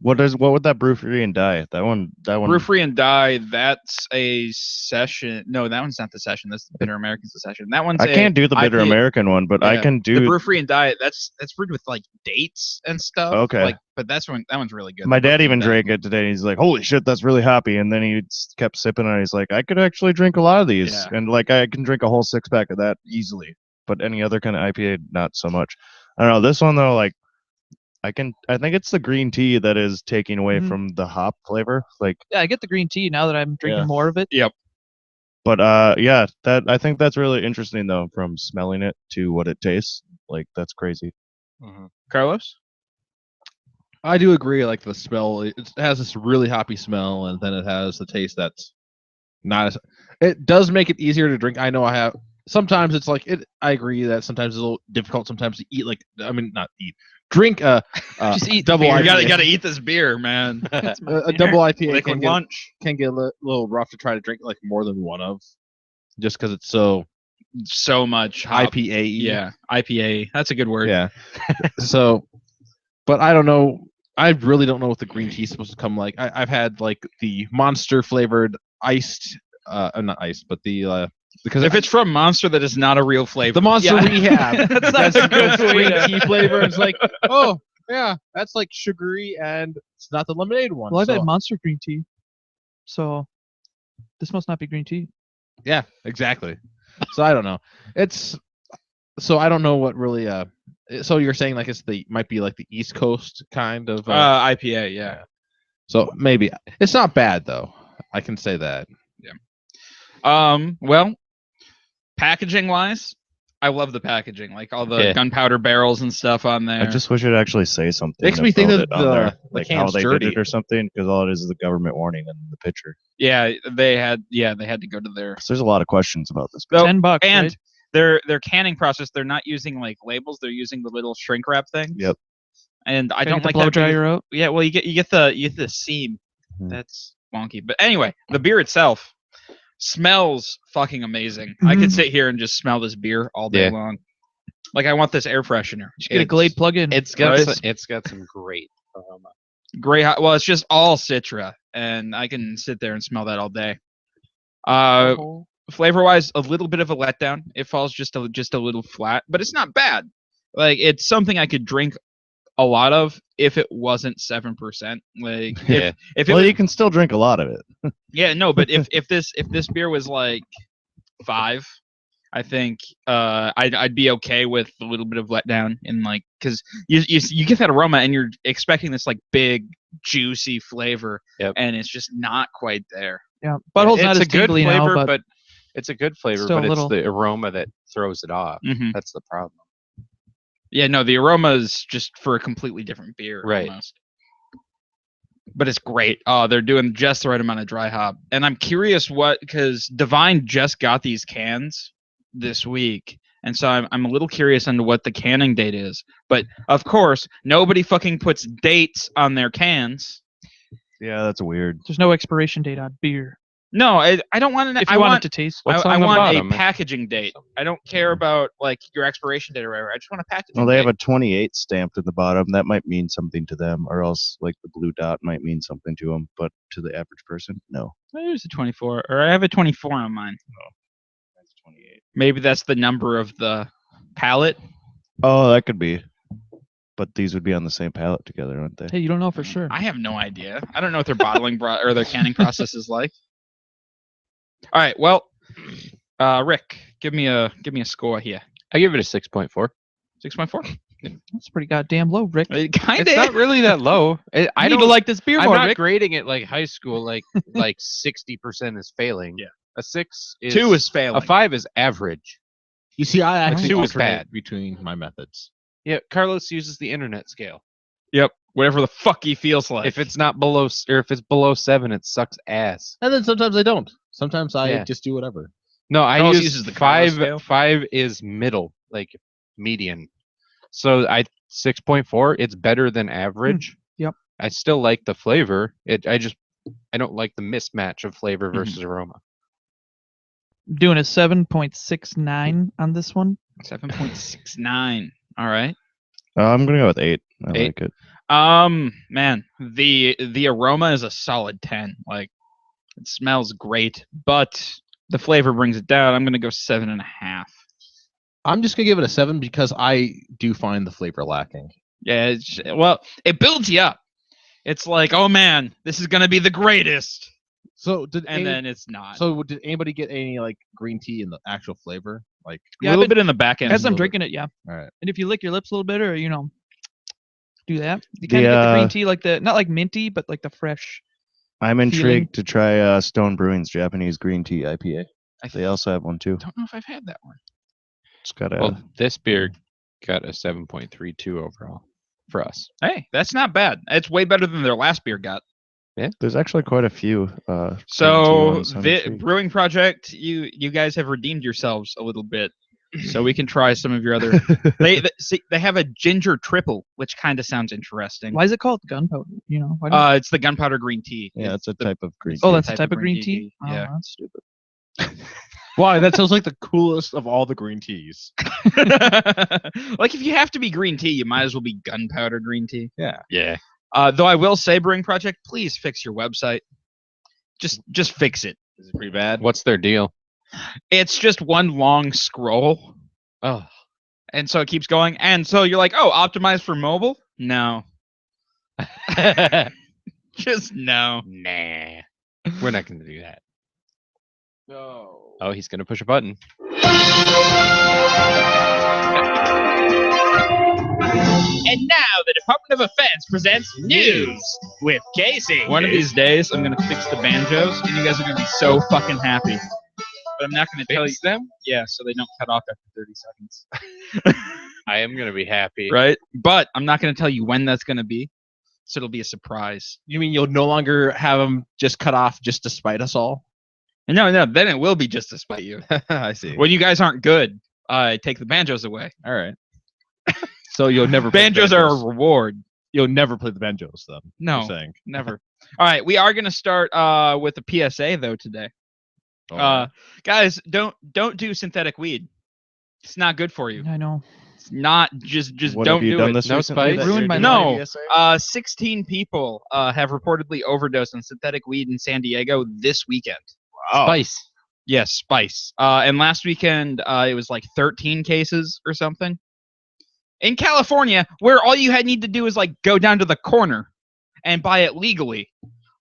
What would that brew free and die? That one. Brew Free and Die, that's a session. No, that one's not the session. That's the Bitter American's the session. That one's I can't do the bitter IPA. American one, but I Yeah. can The do. Brew Free and Die. That's brewed with like dates and stuff. Okay. Like, but that one's really good. My The Brew dad Free even and Die. drank it today. And he's like, "Holy shit, that's really hoppy!" And then he kept sipping on it. He's like, "I could actually drink a lot of these, Yeah. and like I can drink a whole 6-pack of that easily." But any other kind of IPA, not so much. I don't know. This one though, like I think it's the green tea that is taking away Mhm. from the hop flavor. Like, Yeah, I get the green tea now that I'm drinking Yeah. more of it. but yeah, that I think that's really interesting though, from smelling it to what it tastes. Like that's crazy. Carlos. I do agree. Like the smell, it has this really hoppy smell, and then it has the taste that's not as. It does make it easier to drink. I know I have. Sometimes it's like it. I agree that sometimes it's a little difficult. Sometimes to eat. Like I mean, not eat. Drink Just eat the double beer. You IPA. gotta eat this beer, man. A double IPA Liquid can get, lunch. can get a little rough to try to drink like more than one of, just because it's so So much hop. IPA. Yeah, IPA. That's a good word. Yeah. So, but I don't know. I really don't know what the green tea is supposed to come like. I've had like the Monster flavored iced, not iced, but the because If it's from Monster, that is not a real flavor. the Monster Yeah. we have, That's not a good way green to- tea flavor. It's like, oh yeah, that's like sugary, and it's not the lemonade one. Well, I've so- had Monster green tea, so this must not be green tea. Yeah, exactly. So I don't know. It's so I don't know what really. So you're saying like might be like the East Coast kind of. IPA. Yeah. So maybe it's not bad though. I can say that. Well, packaging wise, I love the packaging, like all the Yeah. gunpowder barrels and stuff on there. I just wish it actually say something. Makes me think about that it on the- there, the like how can's they dirty. did it or something, because all it is the government warning in the picture. yeah, they had to go to their 'Cause there's a lot of questions about this. So, $10, and right? their canning process. They're not using like labels. They're using the little shrink wrap things. Yep. And I Trying to don't get the like blow that. because- dryer out. Yeah, well, you get the seam. Mhm. That's wonky. But anyway, the beer itself. Smells fucking amazing. I could Mhm. sit here and just smell this beer all day Yeah. long. Like I want this air freshener. You should get a Glade plug-in. It's got Right? it's got some great aroma. Great. Well, it's just all Citra, and I can sit there and smell that all day. Flavor-wise, a little bit of a letdown. It falls just a little flat, but it's not bad. Like it's something I could drink a lot of if it wasn't 7%. Like Yeah. if it Well, was, you can still drink a lot of it. yeah, no, but if this beer was like 5, I think I'd be okay with a little bit of letdown in like because you get that aroma and you're expecting this like big juicy flavor, Yep. and it's just not quite there. Yeah, butthole's It's not a as good tingly flavor, now, but it's a good flavor, still but a it's little- the aroma that throws it off. Mhm. That's the problem. Yeah, no, the aroma is just for a completely different beer, Right. almost. But it's great. Oh, they're doing just the right amount of dry hop, and I'm curious because Divine just got these cans this week, and so I'm a little curious into what the canning date is. But of course, nobody fucking puts dates on their cans. Yeah, that's weird. there's no expiration date on beer. No, I don't want to. If I you want want it to taste, What's I on the want bottom? a packaging date. I don't care about like your expiration date or whatever. I just want a packaging Well, they date. have a 28 stamped at the bottom. That might mean something to them, or else like the blue dot might mean something to them. But to the average person, no. There's a 24, or I have a 24 on mine. That's 28. Maybe that's the number of the pallet. Oh, that could be. But these would be on the same pallet together, aren't they? hey, you don't know for sure. I have no idea. I don't know what their bottling or their canning process is like. All right, well, Rick, give me a score here. I give it a 6.4. 6.4. That's pretty goddamn low, Rick. Kind It's not really that low. I I need don't to like this beer I'm more, not Rick. grading it like high school, like 60% is failing. Yeah. A 6 is 2 is failing. a 5 is average. You see, I actually Two is alternate bad. between my methods. Yeah, Carlos uses the internet scale. Yep. Whatever the fuck he feels like. If it's not below, or if it's below 7, it sucks ass. And then sometimes I don't. Sometimes I Yeah. just do whatever. No, I Carlos use uses the Carlos 5. scale. 5 is middle, like median. So 6.4. It's better than average. Yep. I still like the flavor. I don't like the mismatch of flavor versus aroma. I'm doing a 7.69 on this one. 7.69. All right. I'm gonna go with 8. I 8? like it. Man, the aroma is a solid 10. Like, it smells great, but the flavor brings it down. I'm gonna go 7.5. I'm just gonna give it a 7 because I do find the flavor lacking. Yeah, well, it builds you up. It's like, oh man, this is gonna be the greatest, So did and then it's not. so did anybody get any like green tea in the actual flavor? Like a Yeah, little I've been- bit in the back end. As I'm little drinking it, yeah. all right. And if you lick your lips a little bit, or do that, you kind of get the The, green tea, like not like minty, but like the fresh. I'm Feeling. intrigued to try Stone Brewing's Japanese green tea IPA. I They also have one too. don't know if I've had that one. It's got a. Well, this beer got a 7.32 overall for us. Hey, that's not bad. It's way better than their last beer got. There's actually quite a few. green tea So ones on the the Brewing Project, you guys have redeemed yourselves a little bit, so we can try some of your other. tree. They have a ginger triple, which kind of sounds interesting. Why is it called gunpowder? Why don't- It's the gunpowder green tea. Yeah, it's a the- type of green oh, tea. that's a type of green tea. Oh, Yeah. that's stupid. Why? That sounds like the coolest of all the green teas. Like if you have to be green tea, you might as well be gunpowder green tea. Yeah. Though I will say, Brewing Project, please fix your website. Just fix it. Is it pretty bad? What's their deal? It's just one long scroll, Oh, and so it keeps going. And so you're like, oh, optimized for mobile? No, just no. nah. We're not going to do that. No. Oh, he's going to push a button. And now the Department of Defense presents news with Casey. One of these days, I'm gonna fix the banjos, and you guys are gonna be so fucking happy. But I'm not gonna tell you. Fix them? Yeah, so they don't cut off after 30 seconds. I am going to be happy. Right? But I'm not gonna tell you when that's gonna be, so it'll be a surprise. You mean you'll no longer have them just cut off just to spite us all? And no, then it will be just to spite you. I see. When you guys aren't good, I take the banjos away. All right. So you'll never play the Banjos are a reward. You'll never play the banjos, then. No, You're saying. never. All right, we are gonna start with a PSA though today. Guys, don't do synthetic weed. It's not good for you. I know. It's not just What, don't have you do done it. this No recently spice? that Ruined you're my doing No. PSA? 16 people have reportedly overdosed on synthetic weed in San Diego this weekend. Wow. Spice. Yes, spice. And last weekend it was like 13 cases or something. In California, where all you need to do is like go down to the corner and buy it legally.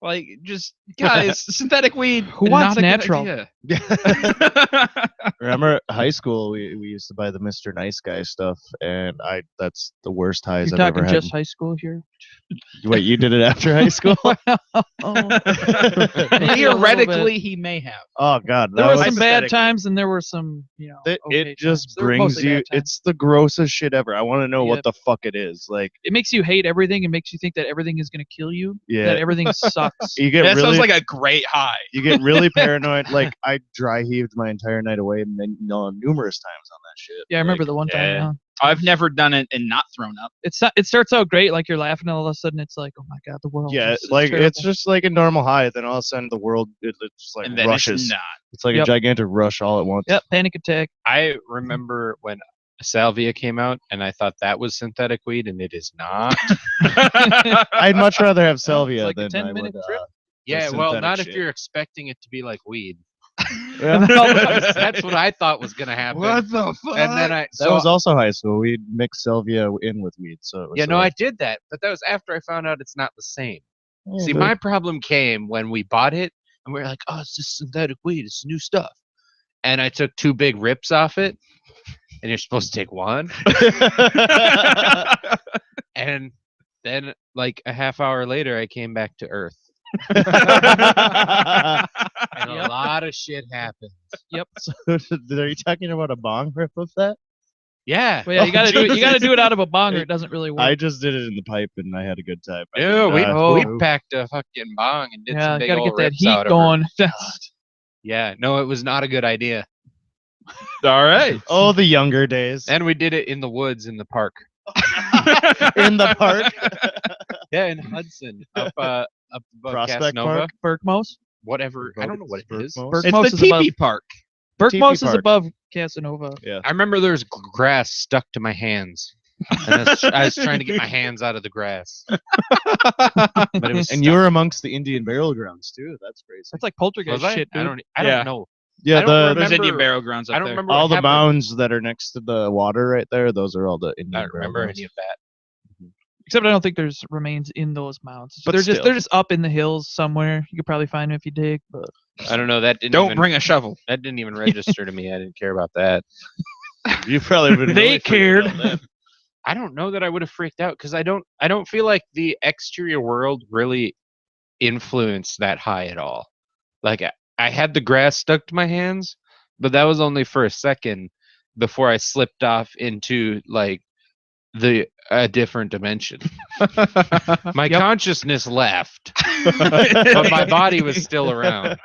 Like, just guys, synthetic weed. Who wants not a natural? Good idea. Remember high school? We used to buy the Mr. Nice Guy stuff, and that's the worst highs You're I've ever talking had. just high school here. Wait, you did it after high school? Theoretically, he may have. Oh God, There that were was some bad hypothetically. times, and there were some, okay it just times. There were brings mostly you. bad times. It's the grossest shit ever. I want to know Yep. what the fuck it is. Like, It makes you hate everything. It makes you think that everything is going to kill you. yeah, That everything sucks. you get That really, sounds like a great high. you get really paranoid. Like, I dry heaved my entire night away, and then numerous times on that shit. Yeah, I remember Like, the one time. yeah. Yeah. I've never done it and not thrown up. It starts out great, like you're laughing, and all of a sudden it's like, oh my god, the world. Yeah, is like terrible. it's just like a normal high. Then all of a sudden the world it just like And then rushes. it's not. It's like Yep. a gigantic rush all at once. Yep, panic attack. I remember when Salvia came out, and I thought that was synthetic weed, and it is not. I'd much rather have salvia like a than I 10-minute would. trip. Yeah, well, synthetic not if shit. you're expecting it to be like weed. Yeah. That's what I thought was gonna happen. the fuck? And then That was also high school. We mixed salvia in with weed, so it was, yeah, no, I did that, but that was after I found out it's not the same. yeah, See, but- my problem came when we bought it, and we were like, "Oh, it's just synthetic weed. It's new stuff." And I took 2 big rips off it, and you're supposed to take 1. And then, like a half hour later, I came back to Earth, and a lot of shit happened. So, are you talking about a bong rip of that? Yeah. But yeah, you Oh, gotta do it. You gotta Jesus. do it out of a bong, or it doesn't really work. I just did it in the pipe and I had a good time. I Yeah, we, did not- Oh. we packed a fucking bong and did yeah, some you big gotta old get that rips heat out of her. going. That's Yeah, no, it was not a good idea. All right. Oh, the younger days. And we did it in the woods in the park. In the park. Yeah, in Hudson, up above Prospect Casanova. Park? Berkmos. Whatever, I don't know what it is. Berkmos? Berkmos It's is the above. teepee park. Berkmos is Park. above Casanova. I remember there was grass stuck to my hands, and I was trying to get my hands out of the grass. But it was And you were amongst the Indian burial grounds too. That's crazy. That's like poltergeist was I? shit, dude. I don't Yeah. know. Yeah, I don't the remember- There's Indian burial grounds up I don't there. remember all what the happened. mounds that are next to the water right there. Those are all the Indian. I don't burial remember grounds. any of that. Except I don't think there's remains in those mounds. But they're still. just up in the hills somewhere. You could probably find them if you dig. But I don't know. That didn't Don't even, bring a shovel. that didn't even register to me. I didn't care about that. You probably would. They cared. I don't know that I would have freaked out because I don't feel like the exterior world really influenced that high at all. Like I had the grass stuck to my hands, but that was only for a second before I slipped off into like a different dimension. My Yep. consciousness left, but my body was still around.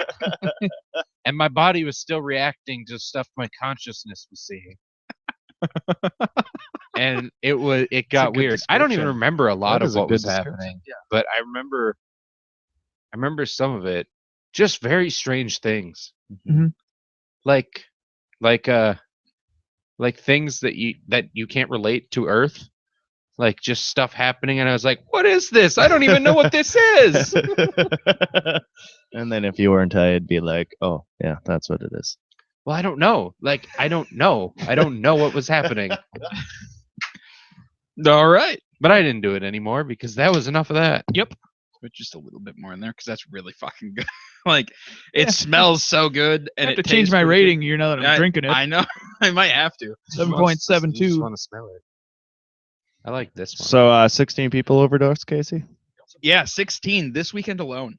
And my body was still reacting to stuff my consciousness was seeing. And it got good weird. I don't even description. remember a lot That of is a what good was description. happening. But I remember some of it. Just very strange things. Mhm. Like things that you can't relate to Earth. Like just stuff happening, and I was like, "What is this? I don't even know what this is." And then if you weren't high, it'd be like, oh yeah, that's what it is. Well, I don't know. Like, I don't know. I don't know what was happening. All right. But I didn't do it anymore because that was enough of that. Put just a little bit more in there because that's really fucking good. Like, it smells so good, I and have it to change tastes my pretty good. rating here now that I'm drinking it. I know. I might have to. You just want 7.72. to smell it. I like this one. So 16 people overdosed, Casey. Yeah, 16 this weekend alone,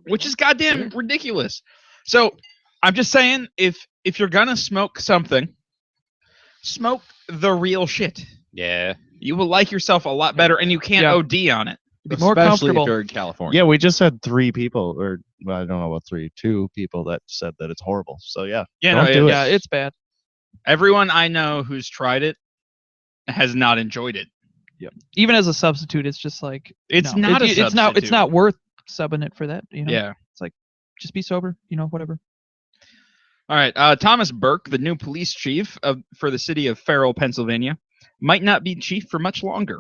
which is goddamn ridiculous. So I'm just saying, if you're gonna smoke something, smoke the real shit. Yeah. You will like yourself a lot better, and you can't Yeah. OD on it. Be more Especially comfortable. if you're in California. Yeah, we just had 3 people, or well, I don't know about 3, 2 people that said that it's horrible. So yeah, Yeah, Don't do it. Yeah, it's bad. Everyone I know who's tried it has not enjoyed it. Even as a substitute, it's just like It's no. not a It's not. It's substitute. not worth subbing it for that. You know. Yeah. Just be sober. Whatever. All right. Thomas Burke, the new police chief for the city of Farrell, Pennsylvania, might not be chief for much longer.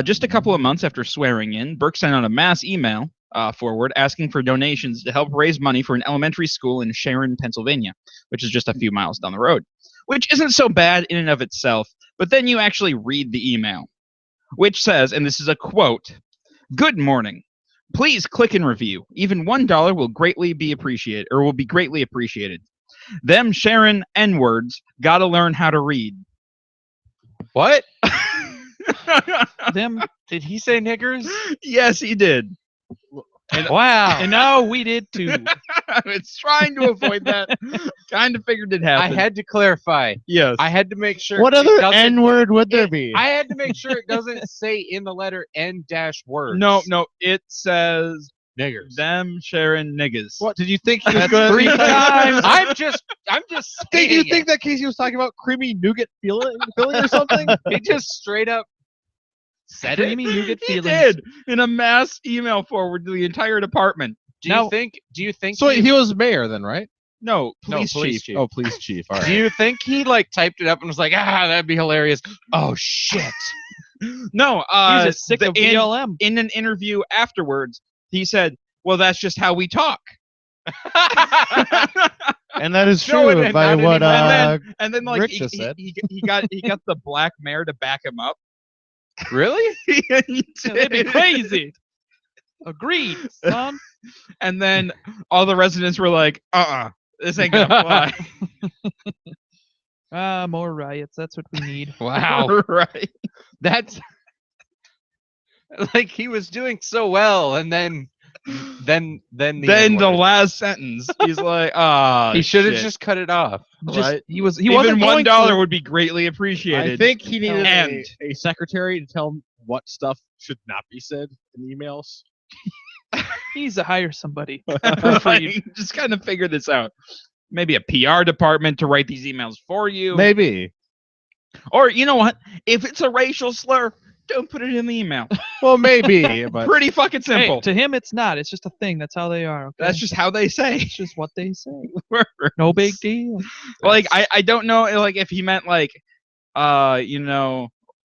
Just a couple of months after swearing in, Burke sent out a mass email forward asking for donations to help raise money for an elementary school in Sharon, Pennsylvania, which is just a few miles down the road, which isn't so bad in and of itself. But then you actually read the email, which says, and this is a quote, "Good morning. Please click and review. Even $1 will greatly be appreciated, or will be greatly appreciated. Them Sharon N-words gotta learn how to read." What? Them. Did he say niggers? Yes, he did. Wow. And now we did too. I was trying to avoid that. Kind of figured it I happened. had to clarify. Yes. I had to make sure. What it other doesn't- N word would there it- be? I had to make sure it doesn't say in the letter N dash words. No, it says niggers. them Sharon niggas. What did you think he was That's going 3 times. I'm just Did you saying think that Casey was talking about creamy nougat filling or something? he just straight up said it. Creamy nougat He feelings. did in a mass email forward to the entire department. Do Now- you think So he was mayor then, right? No, police chief. Oh, police chief. All right. do you think he like typed it up and was like, that'd be hilarious? Oh shit. No, He's just sick the- of BLM. in an interview afterwards, he said, "Well, that's just how we talk." And that is No, true and by not what anymore. And then like Rick he, just he, said. he got the black mayor to back him up. Really? He That'd be did. crazy. Agreed, son. And then all the residents were like, this ain't gonna fly. More riots. That's what we need. Wow. Right. That's like he was doing so well, and then the Then N the word. last sentence, he's like, he should have shit." just cut it off. Right. He wasn't Even going $1 to. would be greatly I appreciated. think he needed And- a secretary to tell him what stuff should not be said in emails. He needs to hire somebody. Like, just kind of figure this out. Maybe a PR department to write these emails for you. Maybe. Or you know what? If it's a racial slur, don't put it in the email. Well, maybe, but Pretty fucking Hey, simple. to him, it's not. It's just a thing. That's how they are. Okay? That's just how they say. It's just what they say. No big deal. Like I don't know like if he meant like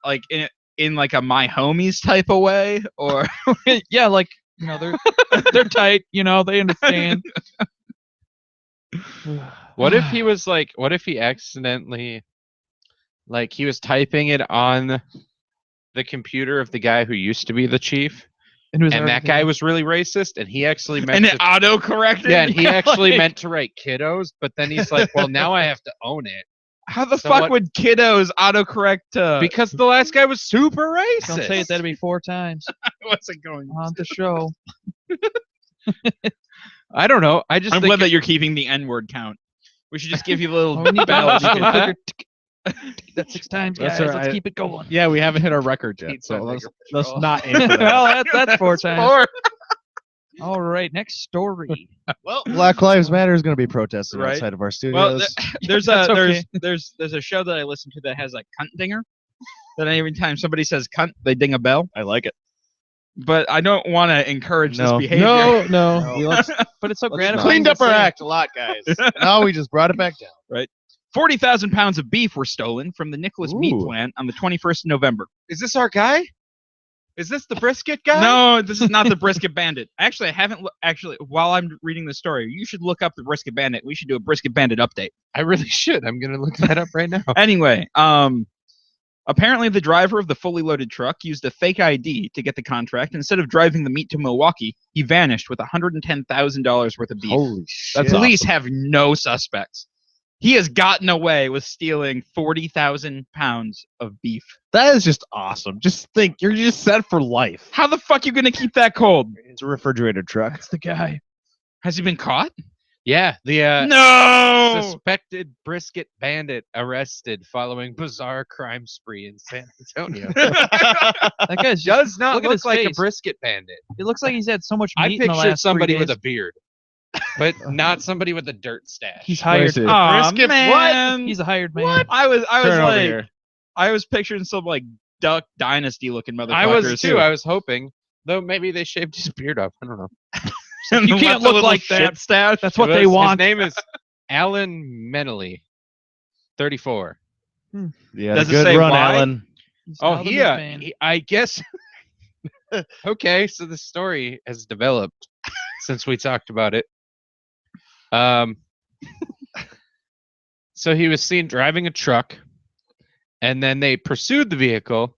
like in like a my homies type of way or Yeah, like they're tight. They understand. What if he was like? What if he accidentally, like, he was typing it on the computer of the guy who used to be the chief, And, it was and that already- guy was really racist, and he actually meant and it to, auto corrected? yeah, and he actually Like, meant to write kiddos, but then he's like, well, now I have to own it how the So fuck what- would kiddos autocorrect because the last guy was super racist. Don't say it. That'd be 4 times what's it going on the show. I don't know. I just I'm think glad that you're keeping the N-word count. We should just give you a little Oh, we need bell. to clicker. That 6 times, That's guys. all Let's right. keep it going. Yeah, we haven't hit our record yet, Pizza so let's Nigger let's Patrol. not aim for that. Well, that's 4 times. Or All right, next story. well, Black Lives Matter is going to be protesting Right. outside of our well, studios. there's That's a okay. there's a show that I listen to that has a cunt dinger. That every time somebody says cunt, they ding a bell. I like it. But I don't want to encourage this No. behavior. No. Let's But it's so Let's gratifying. Cleaned to up our say. act a lot, guys. Now we just brought it back down. 40,000 pounds of beef were stolen from the Nicholas Meat Ooh. Plant on the 21st of November. Is this our guy? Is this the brisket guy? No, this is not the Brisket Bandit. Actually, I haven't. Actually, while I'm reading the story, you should look up the Brisket Bandit. We should do a Brisket Bandit update. I really should. I'm gonna look that up right now. Anyway, apparently the driver of the fully loaded truck used a fake ID to get the contract. Instead of driving the meat to Milwaukee, he vanished with $110,000 worth of beef. Holy shit. Police have no suspects. He has gotten away with stealing 40,000 pounds of beef. That is just awesome. Just think, you're just set for life. How the fuck you gonna keep that cold? It's a refrigerated truck. That's the guy. Has he been caught? Yeah, the No. suspected brisket bandit arrested following bizarre crime spree in San Antonio. That guy's just, Does not look at look his like a face. brisket bandit. It looks like he's had so much I meat in the pictured last somebody 3 with days. a beard, but not somebody with a dirt stash. He's hired. see. Aw, Brisket, man. He's a hired man. I was Turn over like, here. I was picturing some like Duck Dynasty looking motherfuckers. I was too. I was hoping, though maybe they shaved his beard off. I don't know. And You the can't left a look little like shit that. stash. That's what It they was- want. Alan Menely, 34. Yeah, Does it good say run, why? Alan. He's Oh, now the yeah. Meatman. I guess. Okay, so the story has developed since we talked about it. So he was seen driving a truck, and then they pursued the vehicle,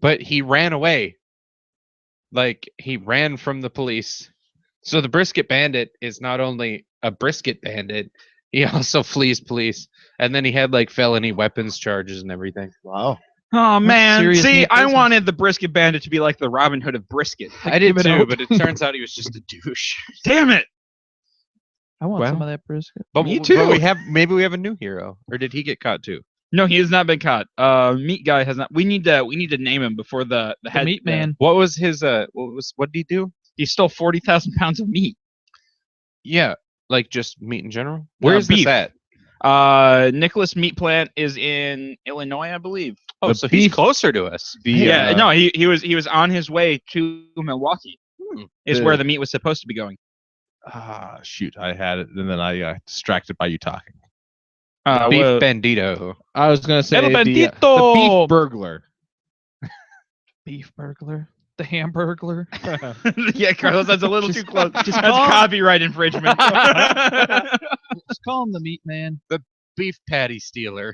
but he ran away. Like, he ran from the police. So the Brisket Bandit is not only a brisket bandit, he also flees police. And then he had like felony weapons charges and everything. Wow. Oh man! serious See, meat I business. wanted the Brisket Bandit to be like the Robin Hood of brisket. I did give it too, out. but it turns out he was just a douche. Damn it! I want some Well, of that brisket. But, Me But too. maybe we have a new hero, or did he get caught too? No, he has not been caught. Meat guy has not. We need to name him before the The head. meat man. What was his? What did he do? He stole 40,000 pounds of meat. Yeah, like just meat in general. Where is beef. this at? Nicholas Meat Plant is in Illinois, I believe. Oh, The so he's beef- closer to us. Yeah, no, he was on his way to Milwaukee. Is The- where the meat was supposed to be going. Shoot, I had it, and then I got distracted by you talking. Beef Well, Bandito. I was gonna say El the Bandito! beef burglar. Beef burglar. The Hamburglar. yeah, Carlos, that's a little Just- too close. just That's call him- copyright infringement. Just call him the meat man. Beef patty stealer.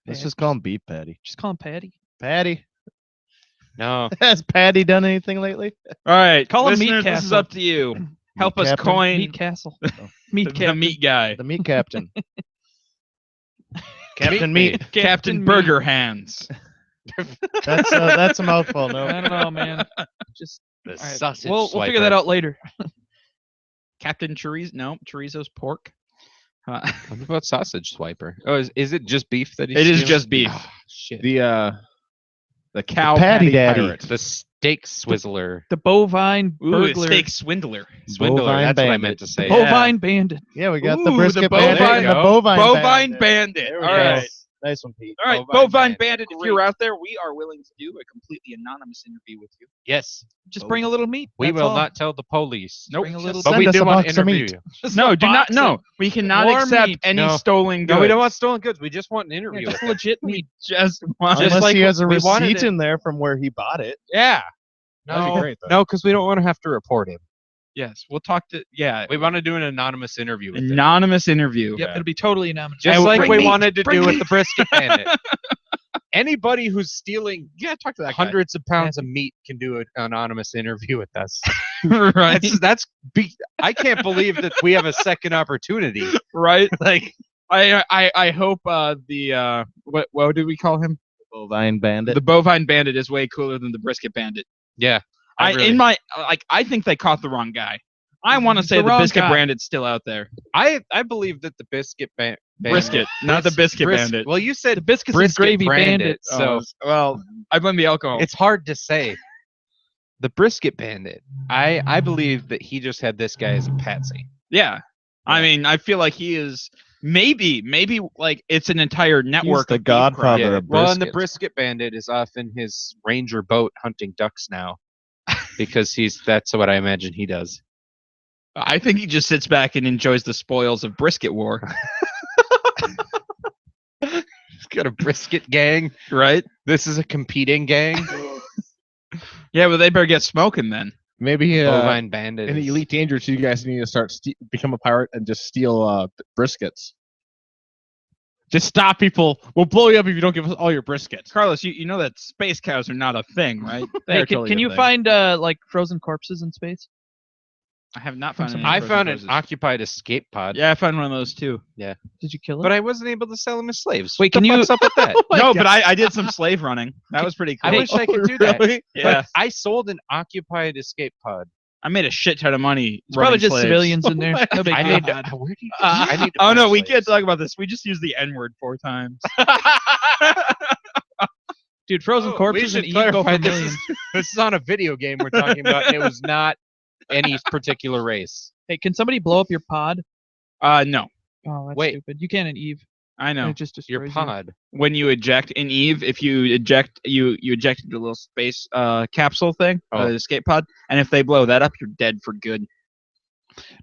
Let's just call him Beef Patty. Just call him Patty. Patty. No. Has Patty done anything lately? All right, Call him listeners, Meat this is Castle. up to you. Help us Captain? coin Meat Castle. Meat the Captain. meat guy. The Meat Captain. Captain Meat. Captain Meat. Burger Hands. That's a mouthful. No. I don't know, man. Just The all right. sausage We'll figure that swiper. out later. Captain Chorizo. No, Chorizo's pork. What about sausage swiper? Oh, is it just beef that he's It is stealing? just beef. Ah, shit. The cow Patty Daddy. pirate. The steak swizzler. The bovine Ooh, burglar. steak swindler. Swindler. Bovine That's what I bandit. meant to say. Bovine bandit. Yeah, we got the Ooh, brisket the bandit bovine- and the bovine, Bovine bandit. bandit. There we All go. right. Nice one, Pete. All right, Bovine Bovine Bandit. Bandit, if you're out there, we are willing to do a completely anonymous interview with you. Yes. Just bring a little meat. We that's will all. not tell the police. Nope. Bring a little. But Send we us do a want to box of interview meat. you. Just No, a do not. box No, of we cannot warm accept meat. any No. stolen goods. No, we don't want stolen goods. We just want an Yeah, interview. just with legit We meat. just want. Just Unless like he has a we wanted receipt it. in there from where he bought it. Yeah. That'd be No, great, though. no, because we don't want to have to report him. Yes, we'll talk to. Yeah, We want to do an anonymous interview with him. anonymous interview. Yep, it'll be totally anonymous. Just And like bring we meat. wanted to Bring do with meat. the brisket bandit. Anybody who's stealing Talk to that hundreds of pounds of meat can do an anonymous interview with us. guy. right, I can't believe that we have a second opportunity. right. Like, I hope the what did we call him? Bovine bandit. The Bovine Bandit is way cooler than the Brisket Bandit. yeah. I think they caught the wrong guy. I want to It's say the the wrong Biscuit guy. Bandit's still out there. I believe that the biscuit bandit. Brisket, not the Biscuit Bandit. Well, you said The biscuits and brisket gravy bandit, bandit. so well, I blame the alcohol. it's hard to say. The brisket bandit. I believe that he just had this guy as a patsy. Yeah. I mean, I feel like he is maybe like it's an entire network. the of beef godfather crime. of Well, and the briskets. brisket bandit is off in his ranger boat hunting ducks now, because that's what I imagine he does. I think he just sits back and enjoys the spoils of brisket war. He's got a brisket gang. Right? This is a competing gang. Yeah, but they better get smoking then. Maybe Bovine bandit. in the is- Elite Dangerous, you guys need to start become a pirate and just steal briskets. Just stop people. We'll blow you up if you don't give us all your briskets. Carlos, you know that space cows are not a thing, right? They Hey, are can, totally can a you thing. find like frozen corpses in space? I have not found any. I frozen found an roses. occupied escape pod. Yeah, I found one of those too. Did you kill it? But I wasn't able to sell them as slaves. Wait, What can the you- fuck's up with that? No, but I did some slave running. That was pretty cool. I wish I could do that. Really? Yeah, But I sold an occupied escape pod. I made a shit ton of money. It's probably running just slaves. civilians in there. No big I deal. need to, where do you, I need to Oh find no, we slaves. can't talk about this. We just used the N word 4 times. Dude, frozen Oh, we corpses should and eat go clarify for this millions. This is on a video game we're talking about, and it was not any particular race. Hey, can somebody blow up your pod? No, Oh, that's Wait. stupid. You can in Eve. I know. It just destroys Your you. pod. When you eject in Eve, if you eject, you eject into a little space capsule thing, Oh. escape pod, and if they blow that up, you're dead for good.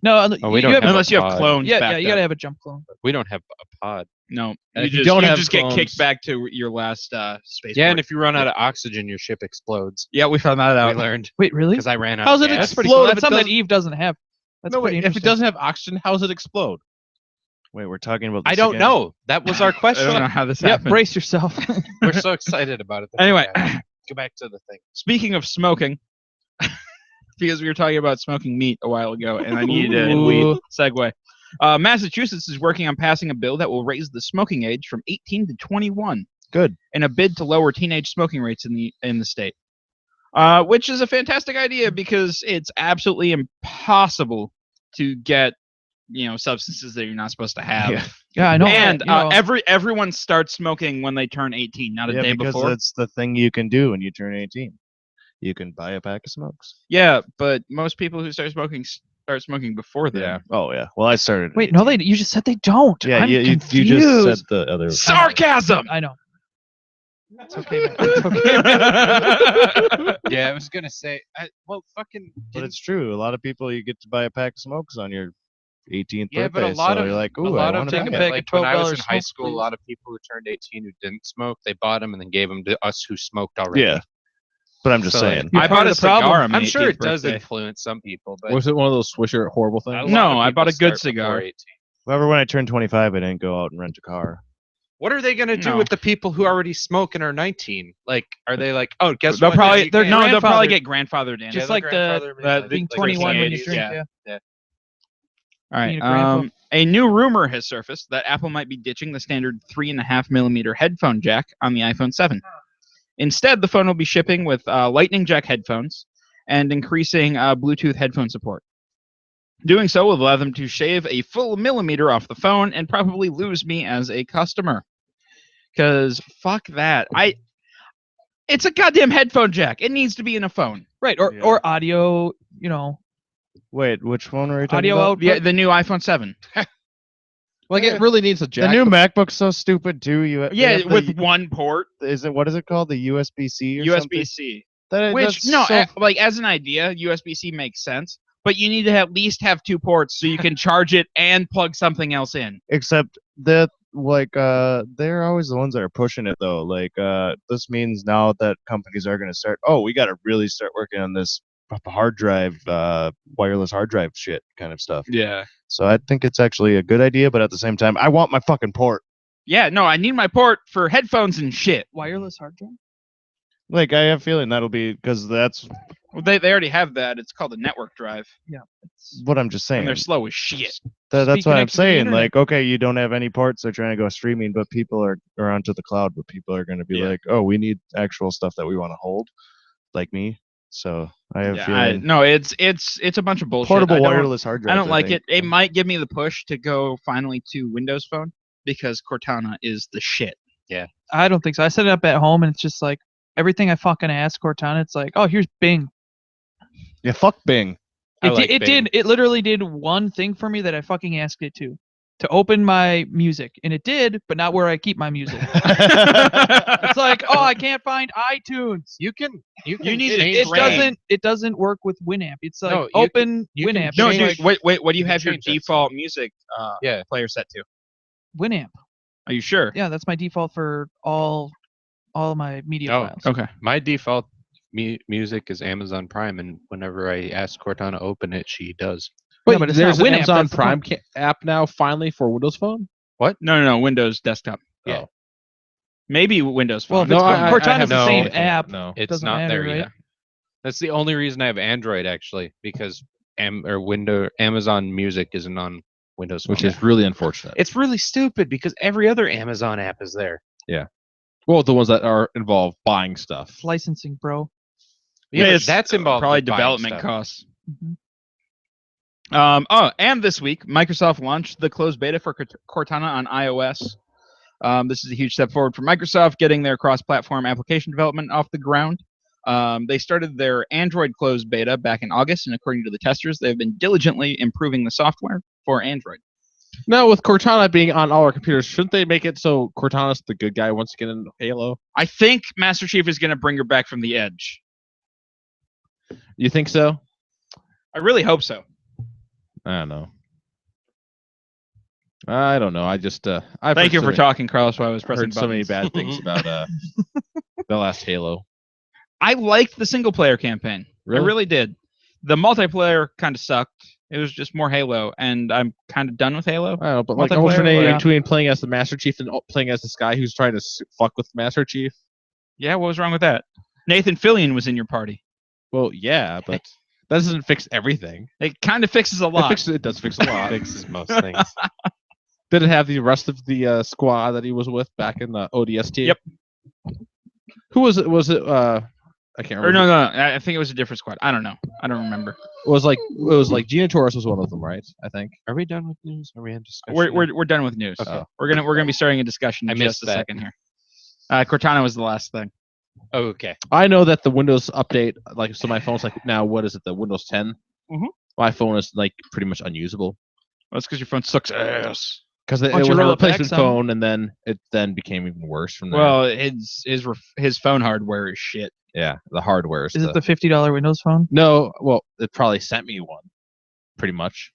No, Oh, we you don't have, have Unless you have pod. clones. yeah, backed you gotta up. have a jump clone. We don't have a pod. No, And you if you just, don't you have just get clones- kicked back to your last space. Yeah, port. and if you run out of oxygen, your ship explodes. Yeah, we found that We out. learned Wait, really? because I ran out. How's of it gas. That's pretty explode cool. if That's it something that doesn't- Eve doesn't have. That's No, pretty wait. If it interesting. doesn't have oxygen, how does it explode? Wait, we're talking about. This I don't again? know. That was our I question. don't know how this Yep, happened. brace yourself. We're so excited about it. that Anyway, we forgot. Go back to the thing. speaking of smoking, because we were talking about smoking meat a while ago, and I needed a Ooh. segue. Massachusetts is working on passing a bill that will raise the smoking age from 18 to 21. Good. In a bid to lower teenage smoking rates in the state, which is a fantastic idea because it's absolutely impossible to get substances that you're not supposed to have. Yeah. Yeah, I know. And you know, everyone starts smoking when they turn 18, not a Yeah, day because before. that's the thing you can do when you turn 18. You can buy a pack of smokes. Yeah, but most people who start smoking before then. Yeah. Oh yeah. Well, I started. at wait, no, 18. you just said they don't. Yeah, I'm you just confused. said the other. Sarcasm. I know. It's okay, man. It's okay. Yeah, I was gonna say. Fucking. But it's true. A lot of people, you get to buy a pack of smokes on your 18th Yeah, birthday. but a lot so of you're like, a ooh, lot I of want take them, a a pack. bag like of when I was $12 in high smoke, school, a please. lot of people who turned 18 who didn't smoke, they bought them and then gave them to us who smoked already. Yeah. But I'm just So, saying. You're I part bought of a the problem. cigar on my I'm sure 18th it does birthday. influence some people, but Was it one of those Swisher horrible a things? lot No, of I bought a people good start before cigar. 18. However, when I turned 25, I didn't go out and rent a car. What are they gonna do No. with the people who already smoke and are 19? Like, are they like, oh, guess They'll what? probably You they're can't- they'll probably grandfathered. get grandfathered in. Just they'll like the grandfather me, like being the 21 when you 1880s, drink. yeah. Yeah. All right. being a grandpa. A new rumor has surfaced that Apple might be ditching the standard 3.5 millimeter headphone jack on the iPhone 7. Instead, the phone will be shipping with Lightning jack headphones and increasing Bluetooth headphone support. Doing so will allow them to shave a full millimeter off the phone and probably lose me as a customer. Because fuck that. It's a goddamn headphone jack. It needs to be in a phone. Right, or Yeah. or audio, Wait, which phone were you talking audio about? output. Yeah, the new iPhone 7. Like it really needs a The jack. new MacBook's so stupid too. You they Yeah, have the- with one port. what is it called? The USB-C or something? USB-C. That, Which that's no, so like as an idea, USB-C makes sense, but you need to at least have two ports so you can charge it and plug something else in. except that they're always the ones that are pushing it though. This means now that companies are going to start, we got to really start working on this hard drive, wireless hard drive shit kind of stuff. Yeah. So I think it's actually a good idea, but at the same time, I want my fucking port. Yeah, no, I need my port for headphones and shit. Wireless hard drive. Like I have a feeling that'll be because that's Well, they already have that. It's called a network drive, It's, what I'm just saying. and they're slow as shit. That's be what I'm connected to the saying. internet. Like, okay, you don't have any ports, they're trying to go streaming, but people are onto the cloud, but people are going to be Yeah. like, oh, we need actual stuff that we want to hold, like me. So I have a Yeah, feeling no, it's a bunch of bullshit. portable I don't- wireless hard drives. I don't like think. it. It might give me the push to go finally to Windows Phone because Cortana is the shit. I don't think so. I set it up at home, and it's just like everything I fucking ask Cortana. It's like, oh, here's Bing. Yeah, fuck Bing. I It, like did, Bing. it literally did one thing for me that I fucking asked it to open my music, and it did, but not where I keep my music. It's like, oh, I can't find iTunes. You can need It, change it range. doesn't work with Winamp. It's like No, you can- open you can Winamp. No, It's change- dude, like, wait. What do you you can have your change that default music Yeah. player set to? Winamp. Are you sure? Yeah, that's my default for all my media Oh, files. Okay. My default music is Amazon Prime, and whenever I ask Cortana to open it, she does. Wait, but it's there's not an Winamp, Amazon that's the Prime app now finally for Windows Phone. No. Windows desktop. Yeah. Oh. Maybe Windows Well, Phone. if it's No, I Cortana's have the no same idea. app. No. It's doesn't not matter, there right? yet. That's the only reason I have Android actually, because Amazon Music isn't on Windows Phone. Which is really unfortunate. It's really stupid because every other Amazon app is there. Well, the ones that are involved buying stuff. It's licensing, bro. Yeah, but it's that's involved probably with buying development stuff. costs. Mhm. And this week, Microsoft launched the closed beta for Cortana on iOS. This is a huge step forward for Microsoft, getting their cross-platform application development off the ground. They started their Android closed beta back in August, and according to the testers, they've been diligently improving the software for Android. Now, with Cortana being on all our computers, shouldn't they make it so Cortana's the good guy once again in Halo? I think Master Chief is going to bring her back from the edge. You think so? I really hope so. I don't know. I don't know. I just I've Thank heard you so for many- talking, Carlos, while I was pressing heard so many buttons. bad things about the last Halo. I liked the single player campaign. Really? I really did. The multiplayer kind of sucked. It was just more Halo, and I'm kind of done with Halo. I don't know, but like Multiplayer, alternating like- between playing as the Master Chief and playing as this guy who's trying to fuck with Master Chief. Yeah, what was wrong with that? Nathan Fillion was in your party. Well, yeah, but that doesn't fix everything. It kind of fixes a lot. It does fix a lot. Fixes most things. Did it have the rest of the squad that he was with back in the ODST? Yep. Who was it? Was it? I can't remember. Or no, I think it was a different squad. I don't know. I don't remember. It was like Gina Torres was one of them, right? I think. Are we done with news? Are we in discussion? We're done with news. Okay. We're gonna be starting a discussion I in missed just a that. second here. Cortana was the last thing. Oh, okay. I know that the Windows update, like, so my phone's like now. What is it? The Windows 10. Mhm. My phone is like pretty much unusable Well, it's because your phone sucks ass. because it Why don't was you a roll it back replacement some? phone, and then it became even worse from there. Well, his phone hardware is shit. yeah, the hardware is Is it the $50 Windows phone? No, well, it probably sent me one, pretty much.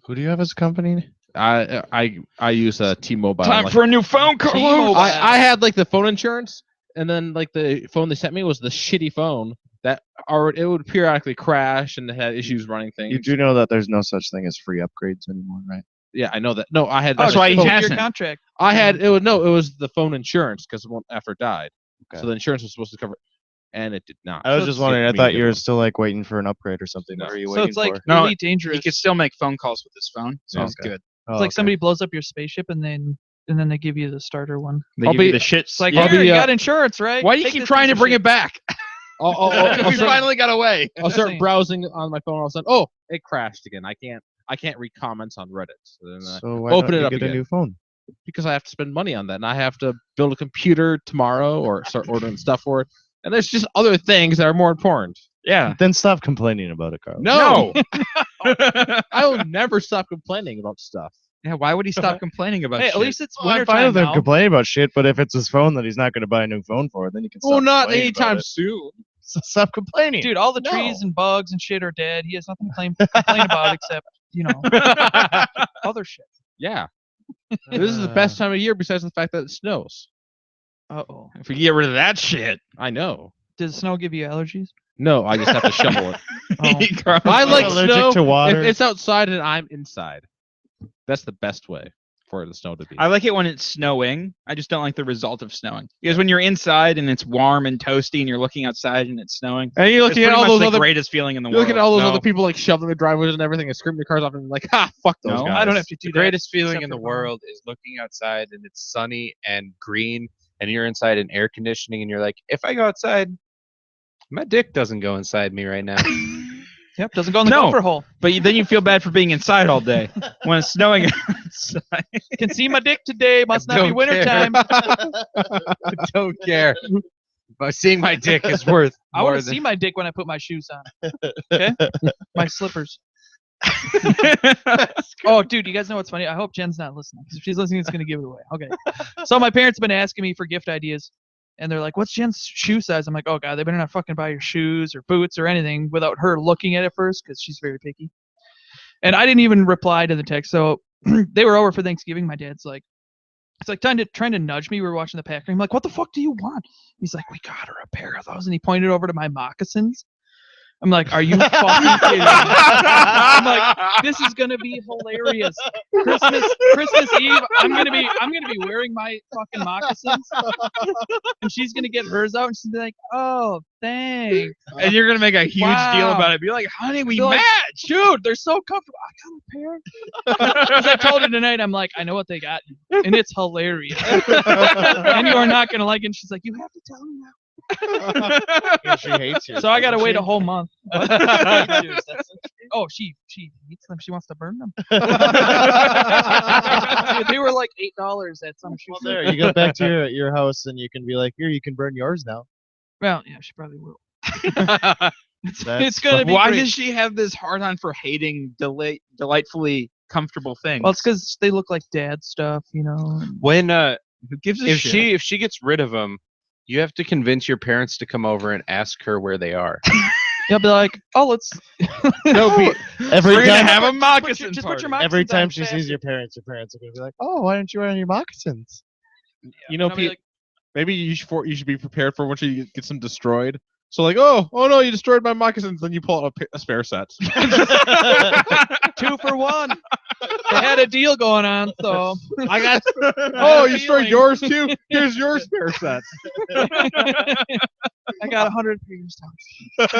Who do you have as a company? I use a T-Mobile. Time like- for a new phone, Carlos. T-Mobile. I had like the phone insurance, and then like the phone they sent me was the shitty phone that it would periodically crash and it had issues running things. You do know that there's no such thing as free upgrades anymore, right? Yeah, I know that. No, I had. That's why he phone- has- Your hasn't. contract. I had it was no, it was the phone insurance because after it died, Okay. so the insurance was supposed to cover, and it did not. I was So just it's wondering. I getting me thought a you good were one. still like waiting for an upgrade or something. No. What are you So waiting it's like for? No, really dangerous. He could still make phone calls with his phone, so it's Okay. good. Oh, It's like okay. somebody blows up your spaceship and then they give you the starter one. They I'll give you be- the shit. It's like, I'll here, be, you uh, got insurance, right? Why do you Take keep this trying piece to of bring shit. it back? I'll We finally got away. I'll start Insane. browsing on my phone. All of a sudden, oh, it crashed again. I can't read comments on Reddit. So then, So why open don't it you up get again. a new phone? because I have to spend money on that, and I have to build a computer tomorrow or start ordering stuff for it. And there's just other things that are more important. Yeah. Then stop complaining about it, Carl. No, No. I will never stop complaining about stuff. Yeah. Why would he stop complaining about Hey, shit? at least it's Well, I'm winter fine time with him now. complaining about shit, but if it's his phone that he's not going to buy a new phone for, then you can. Well, stop not complaining about anytime it. soon. So stop complaining. Dude, all the No. trees and bugs and shit are dead. He has nothing to complain about except, other shit. Yeah, this is the best time of year besides the fact that it snows. Uh-oh. If we get rid of that shit. I know. Does snow give you allergies? No, I just have to shovel it. Oh. Carl- I like allergic snow to water. if it's outside and I'm inside. That's the best way for the snow to be. I like it when it's snowing. I just don't like the result of snowing. Because when you're inside and it's warm and toasty and you're looking outside and it's snowing, and you're it's looking pretty at all much those the other greatest feeling in the you're world. looking at all those No. other people like shoveling their driveways and everything and screaming their cars off and like, ha, fuck those No, guys. I don't have to do The that. greatest feeling except in the for- world is looking outside and it's sunny and green and you're inside in air conditioning and you're like, if I go outside, my dick doesn't go inside me right now. Yep, doesn't go in the No. gopher hole. But then you feel bad for being inside all day when it's snowing outside. Can see my dick today. Must not be Don't winter care. time. I don't care. But seeing my dick is worth I more want to than see my dick when I put my shoes on. Okay? My slippers. Oh, dude, you guys know what's funny? I hope Jen's not listening. 'Cause if she's listening, it's going to give it away. Okay. So my parents have been asking me for gift ideas. And they're like, what's Jen's shoe size? I'm like, oh, God, they better not fucking buy your shoes or boots or anything without her looking at it first because she's very picky. And I didn't even reply to the text. So they were over for Thanksgiving. My dad's like, it's like trying to nudge me. We were watching the Packer. I'm like, what the fuck do you want? He's like, we got her a pair of those. And he pointed over to my moccasins. I'm like, are you fucking kidding me? I'm like, this is gonna be hilarious. Christmas Eve, I'm gonna be wearing my fucking moccasins, and she's gonna get hers out, and she's gonna be like, oh, thanks. And you're going to make a huge deal Wow. about it. Be like, honey, we They're like, match. Dude, they're so comfortable. I got a pair. Because I told her tonight, I'm like, I know what they got you, and it's hilarious. And you are not gonna like it. And she's like, you have to tell me now. She hates you. So I gotta doesn't wait she? a whole month. Oh, she hates them. She wants to burn them. They were like $8 at some shoe Well, store. there, you go back to your house and you can be like, here, you can burn yours now. Well, yeah, she probably will. It's That's gonna be Why great. does she have this hard on for hating delightfully comfortable things? Well, it's because they look like dad stuff, when who gives a if shit? she gets rid of them, you have to convince your parents to come over and ask her where they are. You'll be like, oh, let's. Every We're gonna time, have a Just moccasin put party. your moccasins every time on she faster. sees your parents are gonna be like, "Oh, why aren't you wearing your moccasins?" You know, And I'll be Pete, like, maybe you should be prepared for when she gets them destroyed. So like, oh no, you destroyed my moccasins. Then you pull out a spare set. 2 for 1. They had a deal going on, so I got. Oh, you destroyed feeling. yours too. Here's your spare set. I got 100 previous times.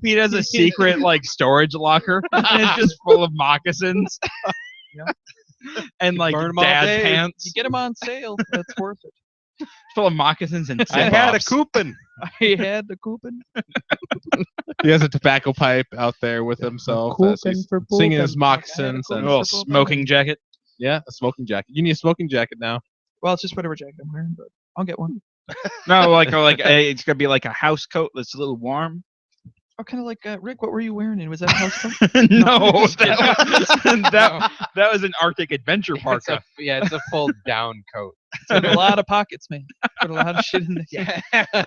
Pete has a secret like storage locker, and it's just full of moccasins. And like burn 'em all dad day. pants, You get them on sale. That's worth it. full of moccasins and I had a zip-offs. coupon. I had the coupon. He has a tobacco pipe out there with himself as he's singing his moccasins coupon. and A little smoking jacket. yeah, a smoking jacket. You need a smoking jacket now. Well, it's just whatever jacket I'm wearing, but I'll get one. No, like it's gonna be like a house coat that's a little warm. Oh, kind of like Rick. What were you wearing? Was that a house coat? No, that was an Arctic adventure parka. It's a full down coat. It's got a lot of pockets, man. Put a lot of shit in there. Yeah.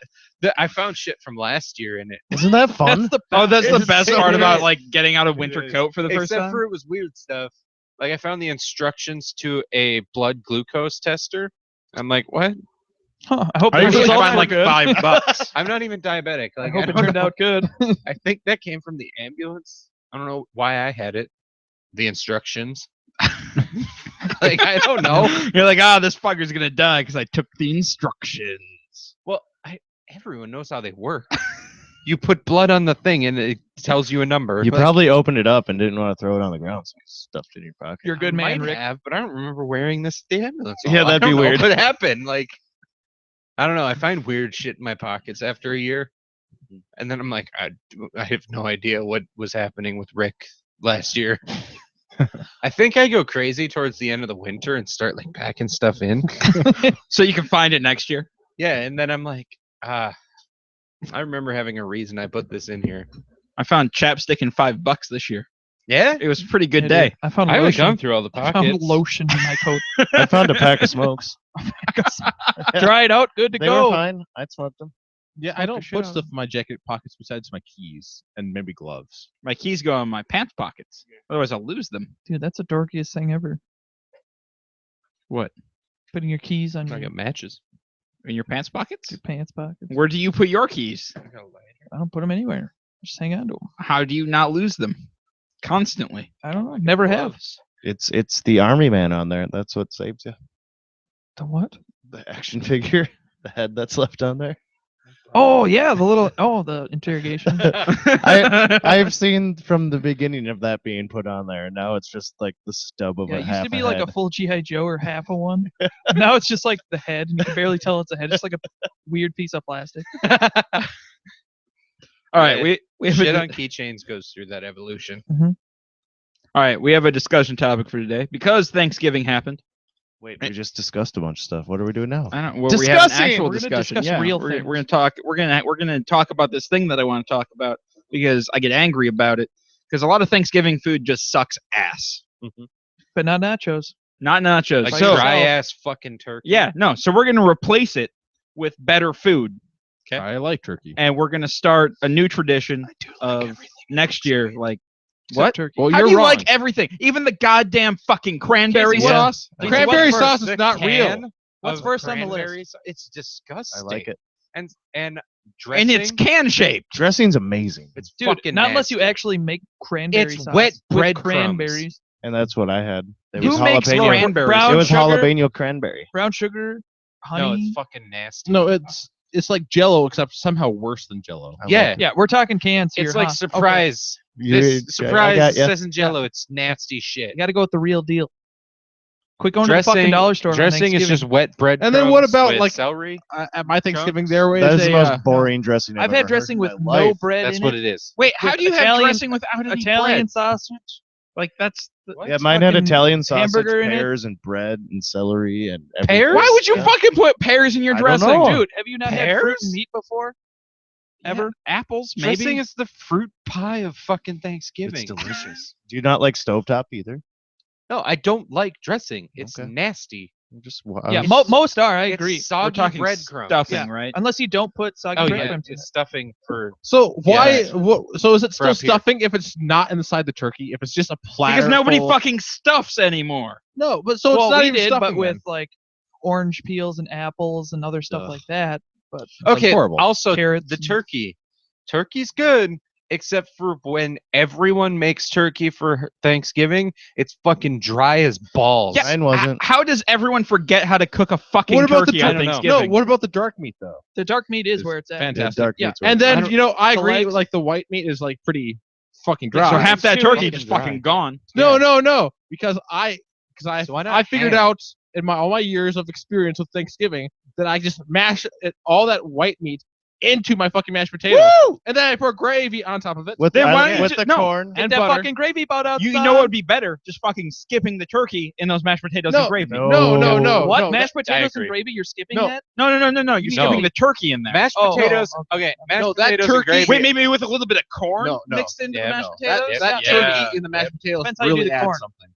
I found shit from last year in it. Isn't that fun? That's the Oh, that's the It's best so part about weird. like getting out a winter coat for the first Except time. for it was weird stuff. Like I found the instructions to a blood glucose tester. I'm like, what? Huh, I hope I the usually results find were like good. $5. I'm not even diabetic. I Like hope it don't turned know. out good. I think that came from the ambulance. I don't know why I had it. The instructions. Like I don't know. You're like, this fucker's gonna die because I took the instructions. Well, everyone knows how they work. You put blood on the thing and it tells you a number. You But probably opened it up and didn't want to throw it on the ground, so you stuffed it in your pocket. You're a good I man, might Rick. have, but I don't remember wearing this at the ambulance. Yeah, hall. I that'd be don't know weird. What happened? Like, I don't know. I find weird shit in my pockets after a year, and then I'm like, I have no idea what was happening with Rick last year. I think I go crazy towards the end of the winter and start like packing stuff in. So you can find it next year. Yeah, and then I'm like, I remember having a reason I put this in here. I found chapstick in $5 this year. Yeah, It was a pretty good Yeah, day. dude. I found I haven't gone lotion. through all the I found pockets. lotion in my coat. I found a pack of smokes. Dried out, good to They go. were fine. I'd smoked them. Yeah, I don't put stuff in my jacket pockets besides my keys and maybe gloves. My keys go in my pants pockets. Otherwise, I'll lose them. Dude, that's the dorkiest thing ever. What? Putting your keys on I your got matches. In your pants pockets? pants pockets. Where do you put your keys? I don't put them anywhere. Just hang on to them. How do you not lose them? Constantly. I don't know. Never have. Gloves. It's the army man on there. That's what saves you. The what? The action figure, the head that's left on there. Oh yeah, the interrogation. I've seen from the beginning of that being put on there, and now it's just like the stub of Yeah, a it used half to be a like head. a full GI Joe or half of one. Now it's just like the head, and you can barely tell it's a head. It's like a weird piece of plastic. All right, we have Shit a, on keychains goes through that evolution. all right, we have a discussion topic for today because Thanksgiving happened. Wait, we just discussed a bunch of stuff. What are we doing now? I don't. Well, we have an Discussing! actual We're gonna discussion. discuss Yeah, real we're things. gonna talk. We're gonna talk about this thing that I want to talk about because I get angry about it because a lot of Thanksgiving food just sucks ass. But not nachos. Not nachos. Like so dry ass fucking turkey. yeah, no. So we're gonna replace it with better food, Okay. I like turkey. and we're gonna start a new tradition of next year. Like Except what? turkey. Well, How you're do you wrong. like everything? Even the goddamn fucking cranberry Casey, what- sauce. Casey, Cranberry what's sauce first? is not real. Can What's of first on the cranberry list? sau- It's disgusting. I like it. And And dressing. it's can shaped. Dressing's amazing, It's Dude, fucking not unless you nasty. actually make cranberry It's sauce wet with breadcrumbs. cranberries, and that's what I had. It Who was makes jalapeno. cranberry brown It was sugar? jalapeno cranberry. brown sugar, honey. No, it's fucking nasty. No, it's like Jello, except somehow worse than Jello. I Yeah. like Yeah, we're talking cans here. It's like huh? surprise. You- This I surprise got ya. says in Jello. It's nasty shit. You got to go with the real deal. Quit going to the fucking dollar store. on Dressing is Thanksgiving. just wet bread. And then what about, with like, celery? At my Thanksgiving, Chunks? there was That is the a most boring dressing I've ever had heard dressing in with my no life. bread That's in what it. it is. Wait, how With do you have Italian- dressing without any Italian bread? sausage. Like that's Yeah, mine had fucking Italian sausage, hamburger in it? pears, and bread, and celery, and Pears? Why would you Yeah. fucking put pears in your I don't dressing? know. Dude, have you not had fruit Pears? and meat before? Ever? Apples, maybe. Dressing is the fruit pie of fucking It's Thanksgiving. delicious. Do you not like stovetop either? No, I don't like dressing. It's Okay. nasty. Just Yeah, It's- most are. I It's agree. We're soggy talking breadcrumbs. stuffing, Yeah. right? Unless you don't put soggy Oh yeah, breadcrumbs in it. it's stuffing for. So why? Yeah. So is it For still up here. stuffing if it's not inside the turkey? If it's just a platter? Because nobody full- fucking stuffs anymore. No, but so well, it's not we even did, stuffing but with then. like orange peels and apples and other stuff Ugh. like that. But Sounds Okay. horrible. Also, Carrots the and- turkey. Turkey's good, except for when everyone makes turkey for Thanksgiving. It's fucking dry as balls. Yeah, Mine wasn't. How does everyone forget how to cook a fucking What about the turkey on turkey? Thanksgiving? No, what about the dark meat though? the dark meat is It's where it's at. fantastic. Dark Yeah, meat's what And it then is. I the agree. legs- Like the white meat is like pretty fucking dry. So Right. half that It's too turkey fucking just dry. fucking gone. No, because I So why not I figured ham? out in all my years of experience with Thanksgiving that I just mash all that white meat into my fucking mashed potatoes, and then I pour gravy on top of it. With Then the, why don't you with ju- the no. corn. Get and that butter. fucking gravy boat outside. You know what would be better? Just fucking skipping the turkey in those mashed potatoes No, and gravy. No. What? no, Mashed I potatoes agree. and gravy? You're skipping No. that? No. You're No. skipping the turkey in there. Mashed Oh, potatoes. oh, Okay, mashed No, that potatoes turkey- and gravy. Wait, maybe with a little bit of corn No. mixed into Yeah, the mashed no. potatoes. That Yeah. turkey in the mashed potatoes Depends how you do really the adds corn. something.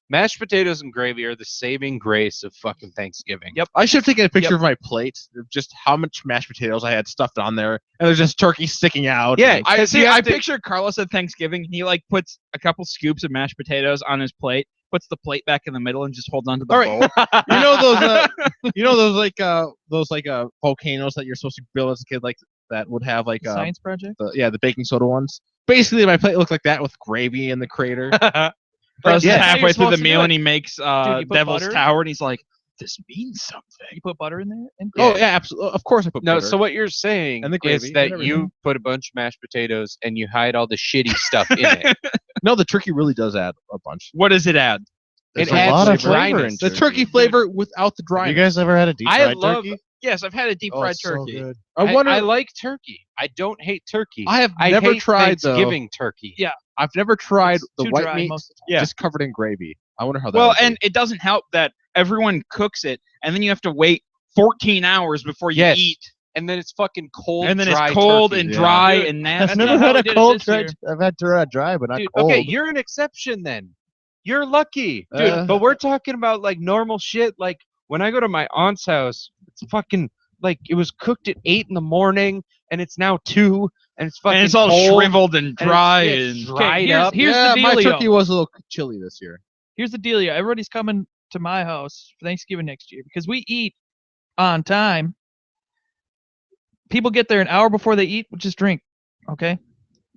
Mashed potatoes and gravy are the saving grace of fucking Thanksgiving. Yep. I should have taken a picture of my plate, of just how much mashed potatoes I had stuffed on there, and there's just turkey sticking out. Yeah, and- I 'cause see. you have I to- picture Carlos at Thanksgiving. He like puts a couple scoops of mashed potatoes on his plate, puts the plate back in the middle, and just holds onto the All bowl. right. you know those volcanoes that you're supposed to build as a kid, like that would have like Science project? the baking soda ones. Basically, my plate looked like that with gravy in the crater. Carlos is Yeah. How halfway you're through the supposed to meal do and it. he makes you put Devil's butter? Tower, and he's like, "This means something." You put butter in there? And Oh yeah, absolutely. Of course, I put No, butter. so what you're saying And the is gravy that and you everything. put a bunch of mashed potatoes and you hide all the shitty stuff in it. No, the turkey really does add a bunch. What does it add? There's It a adds lot of flavor. flavor in The turkey flavor without the Have dryness. you guys ever had a deep I fried love- turkey? Yes, I've had a deep Oh, fried it's so turkey. good. I wonder. I like turkey. I don't hate turkey. I have I never hate tried though. Thanksgiving turkey. Yeah. I've never tried It's the too white dry meat most of the Yeah. just covered in gravy. I wonder how that. Well, would be. and it doesn't help that everyone cooks it, and then you have to wait 14 hours before you Yes. eat, And then it's fucking cold. and then dry it's cold turkey. and Yeah. dry Dude, and I've That's nasty. not never how had we a did it cold this dry. year. I've had dry, but not Dude, cold. Okay, you're an exception then. You're lucky. Dude, But we're talking about like normal shit. Like when I go to my aunt's house, it's fucking like it was cooked at 8 in the morning and it's now 2 and it's fucking And it's all cold, shriveled and and dry it's and dried here's- up. here's yeah, the my dealio. turkey was a little chilly this year. Here's the dealio. Everybody's coming to my house for Thanksgiving next year because we eat on time. People get there an hour before they eat, just drink, okay?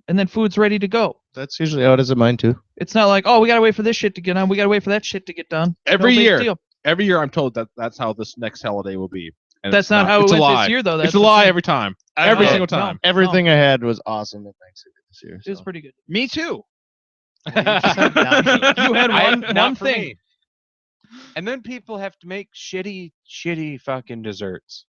And then food's ready to go. That's usually how it is at mine too. It's not like, oh, we gotta wait for this shit to get done. We gotta wait for that shit to get done. Every No big year. deal. Every year, I'm told that that's how this next holiday will be. And That's it's not how it it's went a lie. this year, though. That's It's a the lie thing. every time. I Every know. single No, time. Everything I had was awesome at Thanksgiving this year. It was so. pretty good. Me too. You had one Not for thing. me. And then people have to make shitty fucking desserts.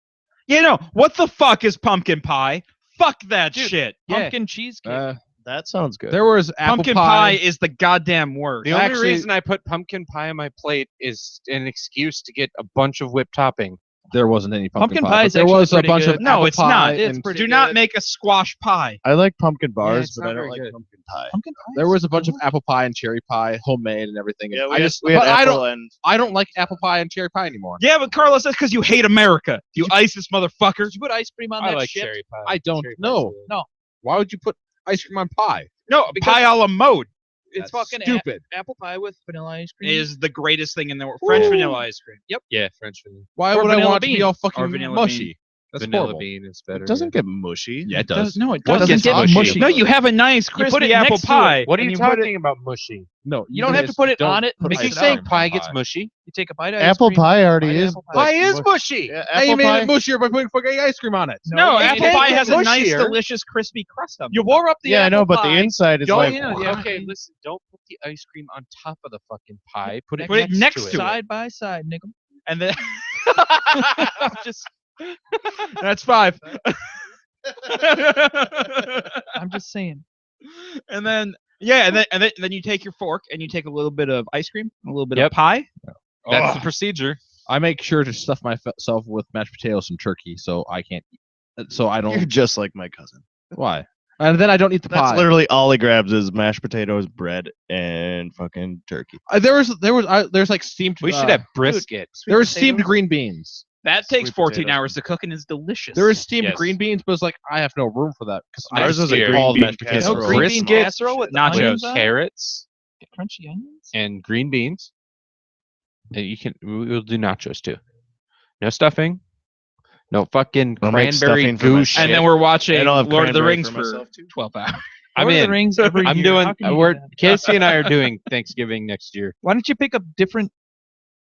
You know, what the fuck is pumpkin pie? Fuck that Dude, shit. Yeah. Pumpkin cheesecake. That sounds good. There was apple Pumpkin pie. pie is the goddamn worst. The only Actually- reason I put pumpkin pie on my plate is an excuse to get a bunch of whipped topping. There wasn't any pumpkin, Pumpkin pie. pie but is there actually was a pretty bunch good. of No, apple it's pie not. It's and pretty Do not good. make a squash pie. I like pumpkin bars, it's but not I don't very like good. pumpkin pie. Pumpkin pie. there was a bunch of apple pie and cherry pie, homemade and everything. and I just, we had but I apple don't, and I don't like apple pie and cherry pie anymore. Yeah, but Carlos, that's because you hate America. You ISIS motherfucker. Did you put ice cream on I that like shit? cherry pie. I don't Cherry pie's know. good. No. Why would you put ice cream on pie? No, Because- pie a la mode It's That's fucking stupid. apple pie with vanilla ice cream. is the greatest thing in the world. French Ooh. vanilla ice cream. Yeah, French vanilla. Why Or would I vanilla want it to be bean. all Or fucking vanilla mushy? That's vanilla horrible. bean is better. it doesn't get mushy. Yeah, it does. No, it What doesn't doesn't get get mushy. mushy? No, you have a nice put crispy it apple next to pie. it. What are you and put it- talking about mushy? No, You don't have to put it on it and mix If you it say out. pie gets mushy, You take a bite of ice Apple cream. pie already bite of is. apple pie is mush- mushy. Yeah, Hey, you apple made pie. it mushier by putting fucking ice cream on it. No, it apple ain't pie has a nice, mushier. delicious, crispy crust on it. You wore up the Yeah, I apple know, but the pie. inside is Don't, like. okay, listen. Don't put the ice cream on top of the fucking pie. Put it, Put it next to to it. side by side, nickel. And then Just, That's 5. I'm just saying. and then yeah, and then you take your fork and you take a little bit of ice cream, a little bit Yep. of pie. That's Ugh. the procedure. I make sure to stuff myself with mashed potatoes and turkey, so I can't. So I You're don't. just like my cousin. Why? And then I don't eat the That's pie. literally all he grabs is mashed potatoes, bread, and fucking turkey. There's like steamed. We should have brisket. There was steamed green beans. That takes Sweet 14 potatoes. hours to cook and is delicious. There was steamed Yes. green beans, but it's like I have no room for that because Ours was a green all bean mashed potatoes. casserole. No green bean Brisket, casserole with the nachos, onions Nachos, on it? carrots, Crunchy onions. and green beans. And we'll do nachos too. No stuffing. No fucking I'll make cranberry stuffing for goo myself. shit. and then we're watching And I'll have Lord of the cranberry Rings for for myself, too. 12 hours. I'm Lord of in. the Rings every I'm year. doing. How can you do We're that? Casey and I are doing Thanksgiving next year. Why don't you pick up different,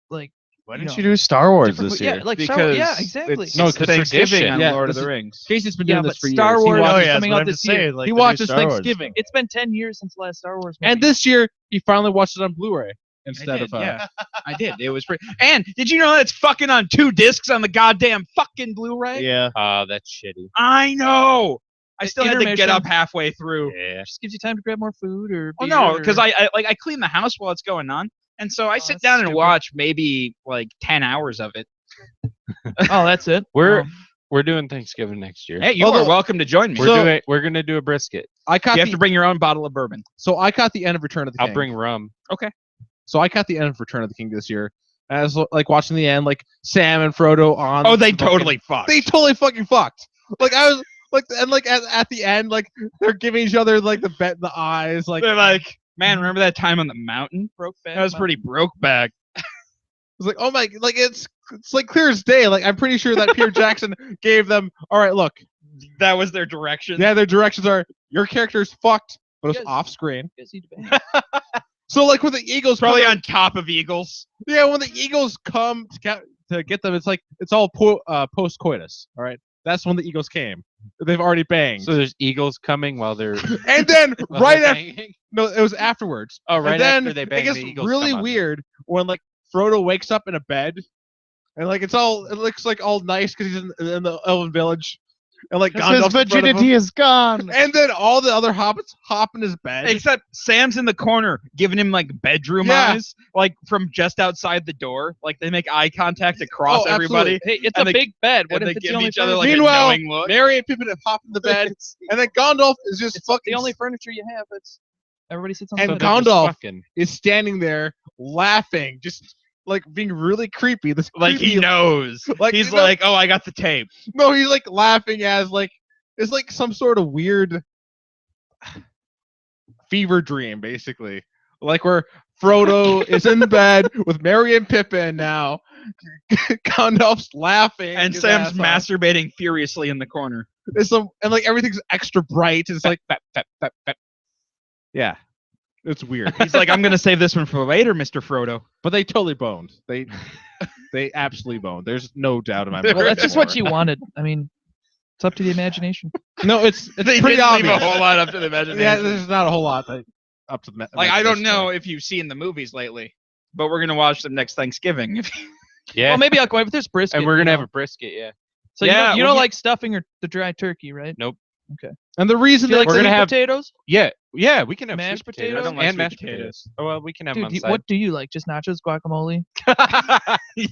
like? Why you didn't know, you do Star Wars different this food- year? Yeah, like Star Because Wars. Yeah, exactly. It's, No, it's 'cause Thanksgiving tradition. on Yeah, Lord of this the is- Rings. Casey's been Yeah, doing but this for Star years. Wars He is watches, yeah, coming that's what out I'm this just saying, year. like, he they do watches Star Wars. Thanksgiving, It's been 10 years since the last Star Wars movie. and this year he finally watched it on Blu-ray instead did, of. yeah. I did. It was pretty. And did you know that's fucking on 2 discs on the goddamn fucking Blu-ray? Yeah. That's shitty. I know. I still had to get Intermission. up halfway through. Yeah. Just gives you time to grab more food or. Oh beer no, or- because I clean the house while it's going on, and so I sit that's down and stupid. watch maybe like 10 hours of it. Oh, that's it. We're Oh. we're doing Thanksgiving next year. Hey, you Although- are welcome to join me. We're gonna do a brisket. I caught You have the, to bring your own bottle of bourbon. so I caught the end of Return of the King. I'll bring rum. So I caught the end of Return of the King this year. And I was like watching the end, like Sam and Frodo on. Oh, they the fucking- totally fucked. They totally fucking fucked. Like I was like, and like at the end, like they're giving each other like the eyes, like They're like, man, remember that time on the mountain? Broke back. That was pretty broke back. it's like, oh my, like it's like clear as day. Like I'm pretty sure that Peter Jackson gave them. All right, look, That was their direction. yeah, their directions are your character's fucked, but it's Yes. off screen. Yes, you do. So like when the Eagles Probably come on top of Eagles. yeah, when the Eagles come to get them, it's like it's all post coitus. All right, that's when the Eagles came. They've already banged, So there's eagles coming while they're and then while right they're after banging? no, it was afterwards. Oh, right and then after they it bang, gets the eagles really come on. weird when like Frodo wakes up in a bed, and like it looks like all nice because he's in the Elven village, and like His Gandalf's in front of virginity him. is gone. And then all the other hobbits hop in his bed. Except Sam's in the corner giving him like bedroom Yeah. eyes, like from just outside the door. Like they make eye contact across Oh, everybody. Hey, it's And a they- big bed. What and if they it's the give only each other furniture? like Meanwhile, a knowing look. Merry and Pippin have hopped in the bed, and then Gandalf is just It's fucking the only furniture you have. It's everybody sits on And the So bed. they're just Gandalf fucking- is standing there laughing, just like being really creepy. This Like creepy, he knows. like, He's you know- like, oh, I got the tape. no, he's like laughing as like it's like some sort of weird fever dream, basically. Like where Frodo is in bed with Merry and Pippin now. Gandalf's laughing, And his Sam's ass off. masturbating furiously in the corner. There's some, and like everything's extra bright. It's like yeah, it's weird. He's like, I'm gonna save this one for later, Mr. Frodo. But they totally boned. They absolutely boned. There's no doubt in my Well, mind. Well, that's just what you wanted. I mean, it's up to the imagination. No, it's They pretty didn't leave obvious. a whole lot up to the imagination. Yeah, there's not a whole lot up to the Like I don't imagination know there. if you've seen the movies lately, but we're gonna watch them next Thanksgiving. Yeah. Well, maybe I'll go. But there's brisket. and we're you gonna know. have a brisket. Yeah. So Yeah, you well, don't you- like stuffing or the dry turkey, right? And the reason Do you that like We're gonna sweet have- potatoes? Yeah. Yeah. We can have Mashed sweet potatoes, potatoes? I don't like and sweet mashed potatoes. potatoes. Oh well, we can have them Dude, on you- side. what do you like? Just nachos, guacamole?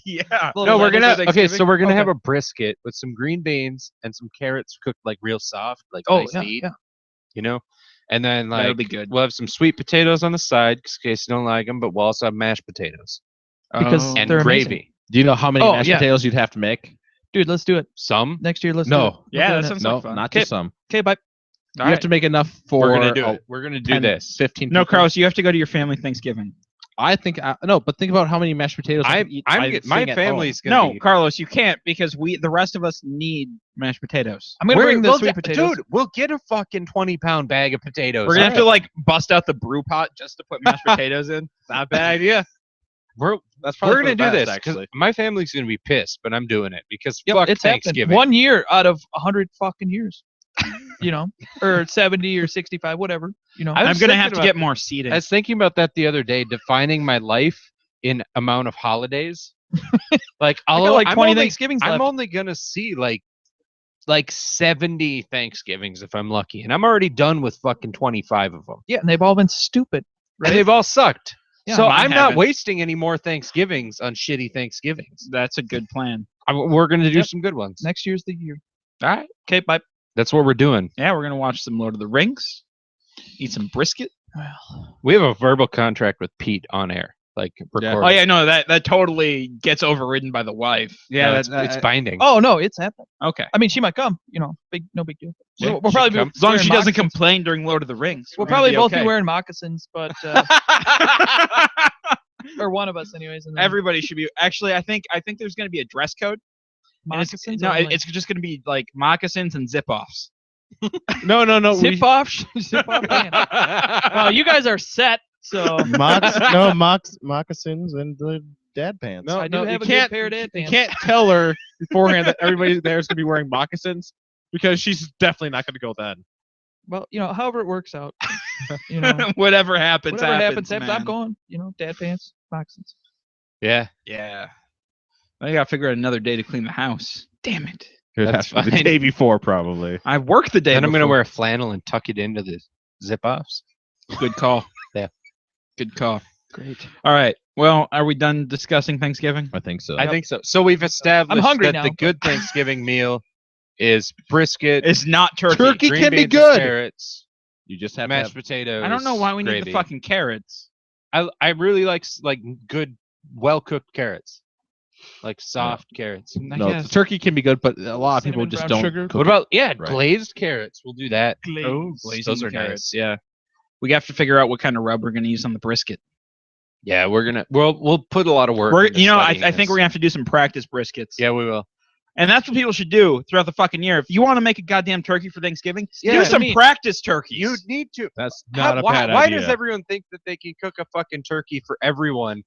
yeah. Little No, we're lettuce? gonna for okay. So Thanksgiving? we're gonna have Okay. a brisket with some green beans and some carrots cooked like real soft, like Oh, nice yeah, to eat. yeah. You know, and then That'll like be good. we'll have some sweet potatoes on the side in case you don't like them, but we'll also have mashed potatoes Because Oh. and they're gravy. amazing. Do you know how many Oh, mashed yeah. potatoes you'd have to make? Dude, let's do it. Some. Next year, let's do it. No. Yeah, that that sounds No, like fun. not Okay. just some. Okay, bye. You have to make enough for We're gonna do oh, it. We're gonna do 10, this. 15 No, people. Carlos, you have to go to your family Thanksgiving. I think no, but think about how many mashed potatoes I eat. I'm by get, my sitting at home. family's gonna No, be, Carlos, you can't because the rest of us need mashed potatoes. I'm gonna bring the we'll sweet get- potatoes. Dude, we'll get a fucking 20-pound bag of potatoes. We're gonna have to like bust out the brew pot just to put mashed potatoes in. Not a bad idea. We're That's we're probably gonna for the do best, this because actually. my family's gonna be pissed, but I'm doing it because Yep, fuck it's happened. Thanksgiving. 1 year out of 100 fucking years. You know, or 70 or 65, whatever. You know, I was I'm gonna have thinking to about- get more seating. I was thinking about that the other day, defining my life in amount of holidays. Like I I'll got like I'm 20 only, Thanksgivings I'm left. only gonna see like 70 Thanksgivings if I'm lucky, and I'm already done with fucking 25 of them. Yeah, and they've all been stupid. And they've all sucked. Yeah, so mine I'm not haven't. wasting any more Thanksgivings on shitty Thanksgivings. That's a good plan. We're gonna do Yep. some good ones. Next year's the year. All right. Okay, bye. That's what we're doing. Yeah, we're gonna watch some Lord of the Rings, eat some brisket. Well, We have a verbal contract with Pete on air, like recorded. Oh yeah, no, that totally gets overridden by the wife. Yeah, Yeah, it's binding. oh no, it's happening. okay. I mean, she might come. No big deal. Yeah, We'll she probably can be come. As long as she wearing doesn't moccasins. complain during Lord of the Rings, We'll we're gonna probably both okay. be wearing moccasins, but or one of us, anyways. And then Everybody should be. Actually, I think there's gonna be a dress code. And moccasins. no, only. it's just gonna be like moccasins and zip offs. No. zip off pants. Well, you guys are set, so Moccasins and the dad pants. No, I do no, have you a good can't. pair of dad You pants. can't tell her beforehand that everybody there is gonna be wearing moccasins because she's definitely not gonna go then. Well, however it works out. Whatever happens, Whatever happens. man. I'm going. Dad pants, moccasins. Yeah, Yeah. I gotta figure out another day to clean the house. Damn it. It That's has to be the fine. day before, probably. I work the day. and I'm gonna before. wear a flannel and tuck it into the zip offs. Good call. Yeah. Good call. Great. All right. Well, are we done discussing Thanksgiving? I think so. I think so. So we've established hungry that now, the but- good Thanksgiving meal is brisket, It's not turkey. Turkey green can be beans and good. carrots, You just have to mashed have, potatoes. I don't know why we need gravy. the fucking carrots. I really like good, well cooked carrots, like soft carrots. I no. guess. The turkey can be good, but a lot of people Cinnamon, just brown don't. sugar. Cook What about Right. glazed carrots? We'll do that. Oh, Those blazing are carrots. nice. Yeah. We have to figure out what kind of rub we're gonna use on the brisket. Yeah, we'll put a lot of work. We're, into I studying think this. we're gonna have to do some practice briskets. Yeah, we will. And that's what people should do throughout the fucking year. If you want to make a goddamn turkey for Thanksgiving, Yeah. do some Me. practice turkeys. You need to. That's not a bad why idea. does everyone think that they can cook a fucking turkey for everyone?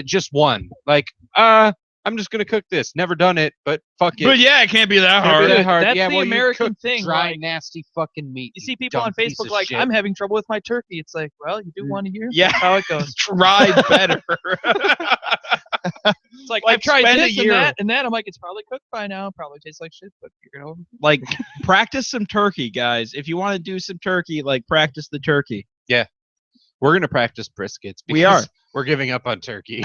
Just one. Like, I'm just gonna cook this. Never done it, but fuck it. But yeah, it can't be that Can't be hard. that hard. That's Yeah, the well, you American cook thing. dry, like, nasty fucking meat. you see people dumb on piece Facebook of like, shit. I'm having trouble with my turkey. It's like, well, you do one a year. Yeah. That's how it goes. Try better. It's like, Like, I've tried spend a this year. and that. I'm like, it's probably cooked by now. Probably tastes like shit, but you're gonna. Like, practice some turkey, guys. If you want to do some turkey, like, practice the turkey. We're gonna practice briskets. We are. because We're giving up on turkey.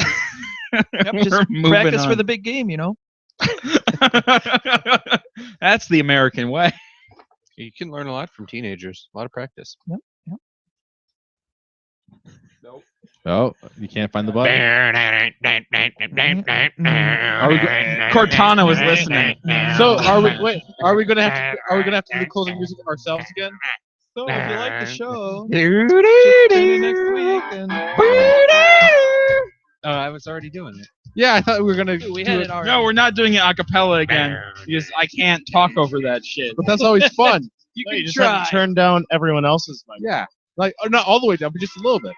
Yep, We're just moving practice for on. the big game. That's the American way. You can learn a lot from teenagers. A lot of practice. Oh, you can't find the button. Cortana was listening. So are we? Wait, are we gonna have to? Are we gonna have to do the closing music ourselves again? So if you like the show, Oh, tune in next week. And I was already doing it. Yeah, I thought we were gonna. we do had it, it already. No, we're not doing it a cappella again because I can't talk over that shit. but that's always fun. You No, can you just have try. to turn down everyone else's mic. Yeah, like not all the way down, but just a little bit.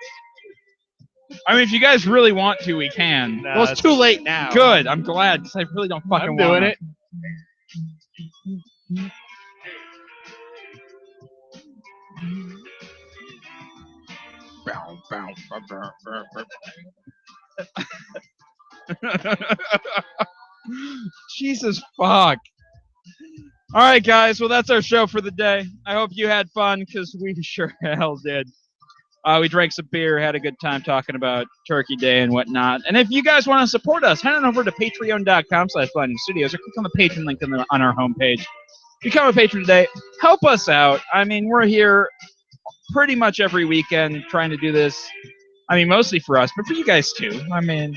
I mean, if you guys really want to, we can. Nah, Well, it's too late now. Good. I'm glad because I really don't fucking I'm want doing it. Jesus fuck. All right, guys. Well, that's our show for the day. I hope you had fun because we sure hell did. We drank some beer, had a good time talking about Turkey Day and whatnot. And if you guys want to support us, head on over to patreon.com/blindnewstudios or click on the Patreon link on our homepage. Become a patron today. Help us out. I mean, we're here pretty much every weekend trying to do this. I mean, mostly for us, but for you guys too. I mean,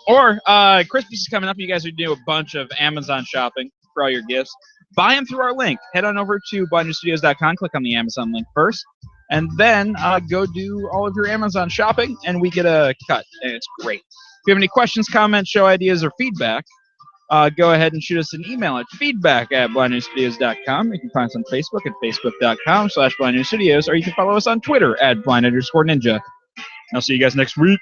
or Christmas is coming up. You guys are doing a bunch of Amazon shopping for all your gifts. Buy them through our link. Head on over to blindnewstudios.com. Click on the Amazon link first. And then go do all of your Amazon shopping, and we get a cut, and it's great. If you have any questions, comments, show ideas, or feedback, go ahead and shoot us an email at feedback@blindnewstudios.com. You can find us on Facebook at facebook.com/blindnewstudios, or you can follow us on Twitter at blind_ninja. I'll see you guys next week.